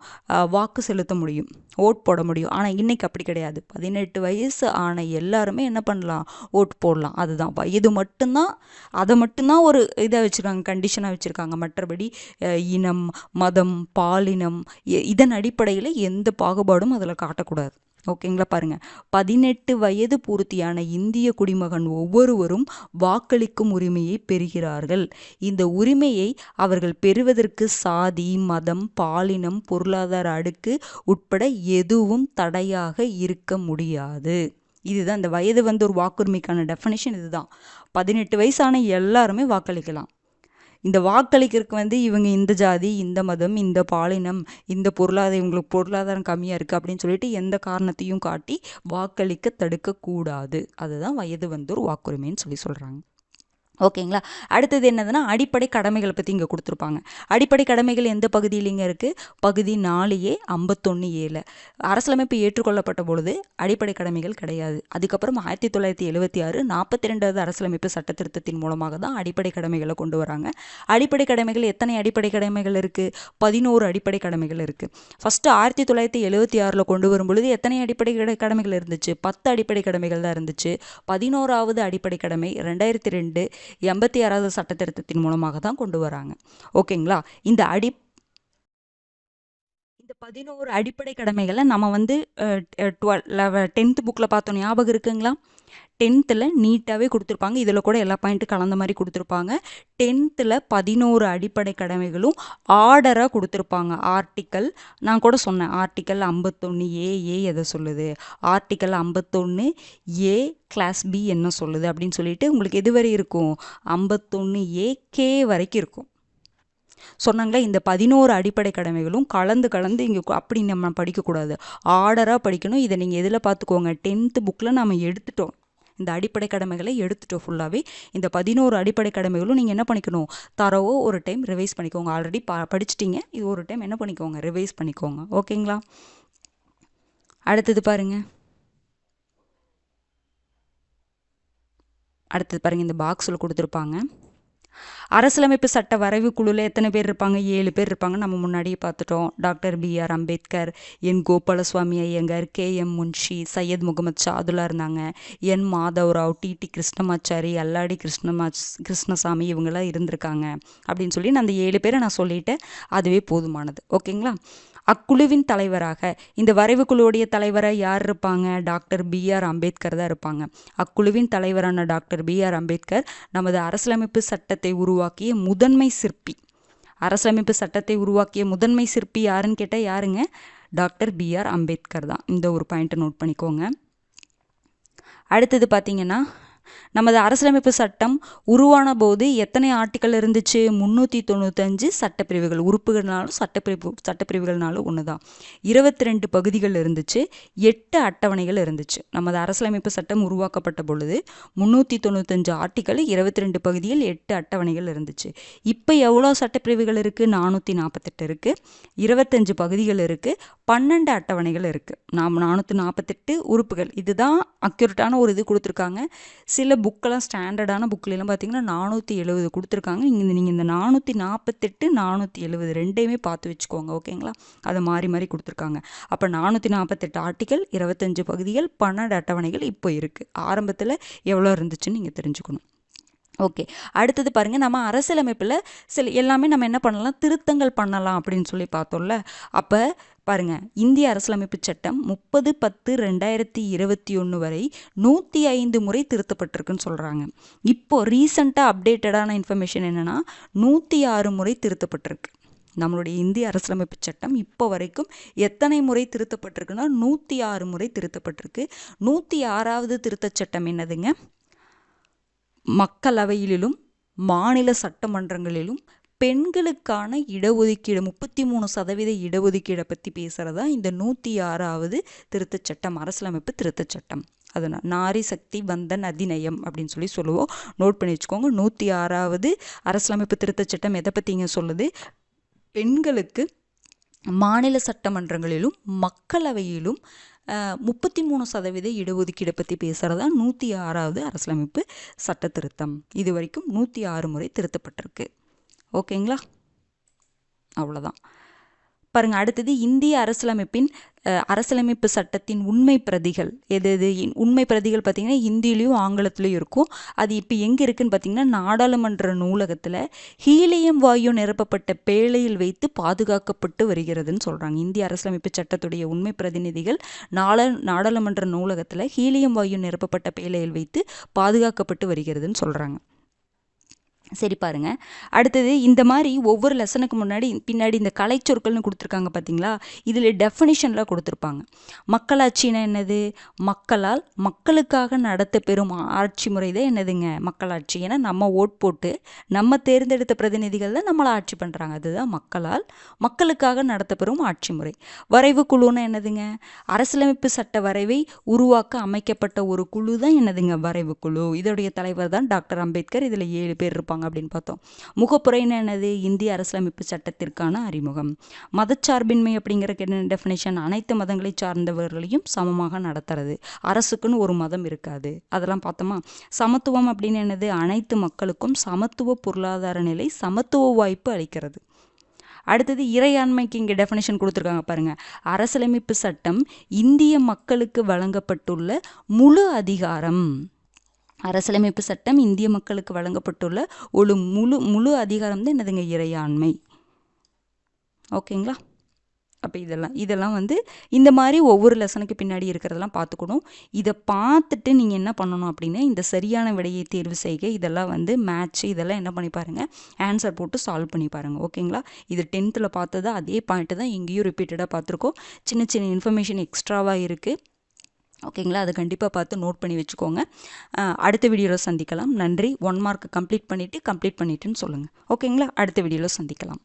வாக்கு செலுத்த முடியும், ஓட் போட முடியும். ஆனால் இன்றைக்கி அப்படி கிடையாது. 18 வயசு ஆன எல்லாருமே என்ன பண்ணலாம்? ஓட் போடலாம். அதுதான் வயது மட்டும்தான், அதை மட்டும்தான் ஒரு இதாக வச்சுருக்காங்க, கண்டிஷனாக வச்சுருக்காங்க. மற்றபடி இனம், மதம், பாலினம் இதன் அடிப்படையில் எந்த பாகுபாடும் அதில் காட்டக்கூடாது. ஓகேங்களா, பாருங்கள். 18 வயது பூர்த்தியான இந்திய குடிமகன் ஒவ்வொருவரும் வாக்களிக்கும் உரிமையை பெறுகிறார்கள். இந்த உரிமையை அவர்கள் பெறுவதற்கு சாதி, மதம், பாலினம், பொருளாதார அடுக்கு உட்பட எதுவும் தடையாக இருக்க முடியாது. இதுதான் இந்த வயது வந்தோர் வாக்குரிமைக்கான டெஃபினிஷன். இதுதான். 18 வயசான எல்லாருமே வாக்களிக்கலாம். இந்த வாக்களிக்கிறதுக்கு இவங்க இந்த ஜாதி, இந்த மதம், இந்த பாலினம், இந்த இவங்களுக்கு பொருளாதாரம் கம்மியாக இருக்குது அப்படின்னு சொல்லிட்டு எந்த காரணத்தையும் காட்டி வாக்களிக்க தடுக்கக்கூடாது. அதுதான் வயது வந்தோர் வாக்குரிமைன்னு சொல்கிறாங்க. ஓகேங்களா. அடுத்தது என்னதுன்னா அடிப்படை கடமைகளை பற்றி இங்கே கொடுத்துருப்பாங்க. அடிப்படை கடமைகள் எந்த பகுதியிலிங்க இருக்குது? பகுதி 4A 51A. அரசியலமைப்பு ஏற்றுக்கொள்ளப்பட்ட பொழுது அடிப்படை கடமைகள் கிடையாது. அதுக்கப்புறம் 1976 42வது அரசியலமைப்பு சட்ட திருத்தத்தின் மூலமாக தான் அடிப்படை கடமைகளை கொண்டு வராங்க. அடிப்படை கடமைகள் எத்தனை அடிப்படை கடமைகள் இருக்குது? 11 அடிப்படை கடமைகள் இருக்குது. ஃபஸ்ட்டு 1976 கொண்டு வரும் பொழுது எத்தனை அடிப்படை கடமைகள் இருந்துச்சு? 10 அடிப்படை கடமைகள் தான் இருந்துச்சு. 11வது அடிப்படை கடமை 2002 86வது சட்ட திருத்தத்தின் மூலமாக தான் கொண்டு வராங்க. ஓகேங்களா. இந்த 11 அடிப்படை கடமைகளை நம்ம 10th புக்கில் பார்த்தோம், ஞாபகம் இருக்குங்களா? 10th நீட்டாகவே கொடுத்துருப்பாங்க. இதில் கூட எல்லா பாயிண்ட்டும் கலந்த மாதிரி கொடுத்துருப்பாங்க. 10th 11 அடிப்படை கடமைகளும் ஆர்டராக கொடுத்துருப்பாங்க. ஆர்டிக்கல் நான் கூட சொன்னேன், ஆர்டிக்கல் 51A எதை சொல்லுது, ஆர்டிக்கல் 51A கிளாஸ் B என்ன சொல்லுது அப்படின்னு சொல்லிட்டு உங்களுக்கு எது வரை இருக்கும்? 51AK வரைக்கும் இருக்கும். சொன்னாங்களே, இந்த 11 அடிப்படை கடமைகளும் கலந்து இங்கே அப்படி நம்ம படிக்கக்கூடாது, ஆர்டராக படிக்கணும். இதை நீங்கள் எதில் பார்த்துக்கோங்க, 10th புக்கில் நம்ம எடுத்துட்டோம். இந்த அடிப்படை கடமைகளை எடுத்துட்டோம் ஃபுல்லாகவே. இந்த 11 அடிப்படை கடமைகளும் நீங்கள் என்ன பண்ணிக்கணும்? தரவோ ஒரு டைம் ரிவைஸ் பண்ணிக்கோங்க. ஆல்ரெடி படிச்சிட்டிங்க, இது ஒரு டைம் என்ன பண்ணிக்கோங்க? ரிவைஸ் பண்ணிக்கோங்க. ஓகேங்களா. அடுத்தது பாருங்கள். இந்த பாக்ஸில் கொடுத்துருப்பாங்க. அரசியலமைப்பு சட்ட வரைவு குழுவில் எத்தனை பேர் இருப்பாங்க? 7 பேர் இருப்பாங்க. நம்ம முன்னாடியே பார்த்துட்டோம். Doctor B.R. அம்பேத்கர், என் கோபாலசுவாமி ஐயங்கார், K.M. முன்ஷி, சையத் முகமது ஷாதுல்லா இருந்தாங்க, என் மாதவராவ், T.T. கிருஷ்ணமாச்சாரி, அல்லாடி கிருஷ்ணசாமி இவங்கெல்லாம் இருந்திருக்காங்க அப்படின்னு சொல்லி நான் அந்த 7 பேரை நான் சொல்லிட்டேன். அதுவே போதுமானது. ஓகேங்களா. அக்குழுவின் தலைவராக, இந்த வரைவு குழுவுடைய தலைவராக யார் இருப்பாங்க? Doctor B.R. அம்பேத்கர் தான் இருப்பாங்க. அக்குழுவின் தலைவரான டாக்டர் B.R. அம்பேத்கர் நமது அரசியலமைப்பு சட்டத்தை உருவாக்கிய முதன்மை சிற்பி. அரசியலமைப்பு சட்டத்தை உருவாக்கிய முதன்மை சிற்பி யாருன்னு கேட்டால் யாருங்க? Doctor B.R. அம்பேத்கர் தான். இந்த ஒரு பாயிண்ட்டை நோட் பண்ணிக்கோங்க. அடுத்தது பார்த்தீங்கன்னா நமது அரசியலமைப்பு சட்டம் உருவான போது எத்தனை ஆர்டிக்கல் இருந்துச்சு? 395 சட்டப்பிரிவுகள். உறுப்புகள்னாலும் சட்டப்பிரிவுகள்னாலும் ஒன்று தான். 22 பகுதிகள் இருந்துச்சு, 8 அட்டவணைகள் இருந்துச்சு. நமது அரசியலமைப்பு சட்டம் உருவாக்கப்பட்ட பொழுது 395 ஆர்டிக்கல், 22 பகுதிகள், 8 அட்டவணைகள் இருந்துச்சு. இப்போ எவ்வளோ சட்டப்பிரிவுகள் இருக்குது? 448 இருக்குது, 25 பகுதிகள் இருக்குது, 12 அட்டவணைகள் இருக்குது. 448 உறுப்புகள். இதுதான் அக்யூரேட்டான ஒரு இது கொடுத்துருக்காங்க. சில புக்கெல்லாம் ஸ்டாண்டர்டான புக்கிலலாம் பார்த்தீங்கன்னா 470 கொடுத்துருக்காங்க. நீங்கள் இந்த 448 470 ரெண்டையுமே பார்த்து வச்சுக்கோங்க, ஓகேங்களா? அதை மாறி மாறி கொடுத்துருக்காங்க. அப்போ 448 ஆர்டிக்கல், 25 பகுதிகள், 12 அட்டவணைகள் இப்போ இருக்குது. ஆரம்பத்தில் எவ்வளோ இருந்துச்சுன்னு நீங்கள் தெரிஞ்சுக்கணும். ஓகே, அடுத்தது பாருங்கள், நம்ம அரசியலமைப்பில் எல்லாமே நம்ம என்ன பண்ணலாம்? திருத்தங்கள் பண்ணலாம் அப்படின்னு சொல்லி பார்த்தோம்ல. அப்போ பாருங்கள், இந்திய அரசியலமைப்பு சட்டம் 30/10/2021 வரை 105 முறை திருத்தப்பட்டிருக்குன்னு சொல்கிறாங்க. இப்போது ரீசண்டாக அப்டேட்டடான இன்ஃபர்மேஷன் என்னென்னா 106 முறை திருத்தப்பட்டிருக்கு. நம்மளுடைய இந்திய அரசியலமைப்பு சட்டம் இப்போ வரைக்கும் எத்தனை முறை திருத்தப்பட்டிருக்குன்னா 106 முறை திருத்தப்பட்டிருக்கு. 106வது திருத்தச் சட்டம் என்னதுங்க? மக்களவையிலும் மாநில சட்டமன்றங்களிலும் பெண்களுக்கான இடஒதுக்கீடு 33% இடஒதுக்கீடை பற்றி பேசுகிறதா இந்த 106வது திருத்தச் சட்டம், அரசியலமைப்பு திருத்தச் சட்டம். அதனால் நாரி சக்தி வந்தன் அதிநயம் அப்படின்னு சொல்லி சொல்லுவோம். நோட் பண்ணி வச்சுக்கோங்க. 106வது அரசியலமைப்பு திருத்தச் சட்டம் எதை பற்றிங்க சொல்லுது? பெண்களுக்கு மாநில சட்டமன்றங்களிலும் மக்களவையிலும் 33% இடஒதுக்கீடை பற்றி பேசுகிறதா 106வது அரசியலமைப்பு சட்ட திருத்தம். இது வரைக்கும் 106 முறை திருத்தப்பட்டிருக்கு. ஓகேங்களா? அவ்வளோதான். பாருங்கள், அடுத்தது இந்திய அரசியலமைப்பு சட்டத்தின் உண்மை பிரதிகள் எது? உண்மை பிரதிகள் பார்த்திங்கன்னா ஹிந்திலையும் ஆங்கிலத்திலையும் இருக்கும். அது இப்போ எங்கே இருக்குதுன்னு பார்த்திங்கன்னா நாடாளுமன்ற நூலகத்தில் ஹீலியம் வாயு நிரப்பப்பட்ட பேழையில் வைத்து பாதுகாக்கப்பட்டு வருகிறதுன்னு சொல்கிறாங்க. இந்திய அரசியலமைப்பு சட்டத்துடைய உண்மை பிரதிநிதிகள் நாடாளுமன்ற நூலகத்தில் ஹீலியம் வாயு நிரப்பப்பட்ட பேழையில் வைத்து பாதுகாக்கப்பட்டு வருகிறதுன்னு சொல்கிறாங்க. சரி, பாருங்க, அடுத்தது இந்த மாதிரி ஒவ்வொரு லெசனுக்கு பின்னாடி இந்த கலைச்சொற்கள்னு கொடுத்துருக்காங்க பார்த்தீங்களா? இதில் டெஃபினிஷனில் கொடுத்துருப்பாங்க. மக்களாட்சின்னா என்னது? மக்களால் மக்களுக்காக நடத்த பெறும் ஆட்சி முறை தான் என்னதுங்க? மக்களாட்சி. ஏன்னா நம்ம ஓட் போட்டு நம்ம தேர்ந்தெடுத்த பிரதிநிதிகள் தான் நம்மளை ஆட்சி பண்ணுறாங்க. அதுதான் மக்களால் மக்களுக்காக நடத்த பெறும் ஆட்சி முறை. வரைவு குழுன்னா என்னதுங்க? அரசியலமைப்பு சட்ட வரைவை உருவாக்க அமைக்கப்பட்ட ஒரு குழு தான் என்னதுங்க? வரைவு குழு. இதோடைய தலைவர் தான் டாக்டர் அம்பேத்கர். இதில் 7 பேர் இருப்பாங்க அப்படின்னு பார்த்தோம். முகப்புரைன்னு என்னது? இந்திய அரசியலமைப்பு சட்டத்திற்கான அறிமுகம். மதச்சார்பின்மை அப்படிங்கிறதுக்கு என்ன டெஃபினேஷன்? அனைத்து மதங்களை சார்ந்தவர்களையும் சமமாக நடத்துறது. அரசுக்குன்னு ஒரு மதம் இருக்காது. அதெல்லாம் பார்த்தோமா? சமத்துவம் அப்படின்னு என்னது? அனைத்து மக்களுக்கும் சமத்துவ பொருளாதார நிலை, சமத்துவ வாய்ப்பு அளிக்கிறது. அடுத்தது இறையாண்மைக்கு இங்கே டெஃபினேஷன் கொடுத்துருக்காங்க பாருங்கள். அரசியலமைப்பு சட்டம் இந்திய மக்களுக்கு வழங்கப்பட்டுள்ள முழு அதிகாரம். அரசியலமைப்பு சட்டம் இந்திய மக்களுக்கு வழங்கப்பட்டுள்ள ஒரு முழு அதிகாரம் தான் என்னதுங்க? இறையாண்மை. ஓகேங்களா? அப்போ இதெல்லாம் இந்த மாதிரி ஒவ்வொரு லெசனுக்கு பின்னாடி இருக்கிறதெல்லாம் பார்த்துக்கணும். இதை பார்த்துட்டு நீங்கள் என்ன பண்ணணும் அப்படின்னா இந்த சரியான விடையை தேர்வு செய்க. இதெல்லாம் மேட்ச்சு இதெல்லாம் என்ன பண்ணி பாருங்கள், ஆன்சர் போட்டு சால்வ் பண்ணி பாருங்கள். ஓகேங்களா? இது 10th பார்த்தது அதே பாயிண்ட்டு தான் இங்கேயும் ரிப்பீட்டடாக பார்த்துருக்கோம். சின்ன சின்ன இன்ஃபர்மேஷன் எக்ஸ்ட்ராவாக இருக்குது. ஓகேங்களா? அதை கண்டிப்பாக பார்த்து நோட் பண்ணி வச்சுக்கோங்க. அடுத்த வீடியோவில் சந்திக்கலாம். நன்றி. 1 மார்க் கம்ப்ளீட் பண்ணிவிட்டுன்னு சொல்லுங்கள். ஓகேங்களா? அடுத்த வீடியோவில் சந்திக்கலாம்.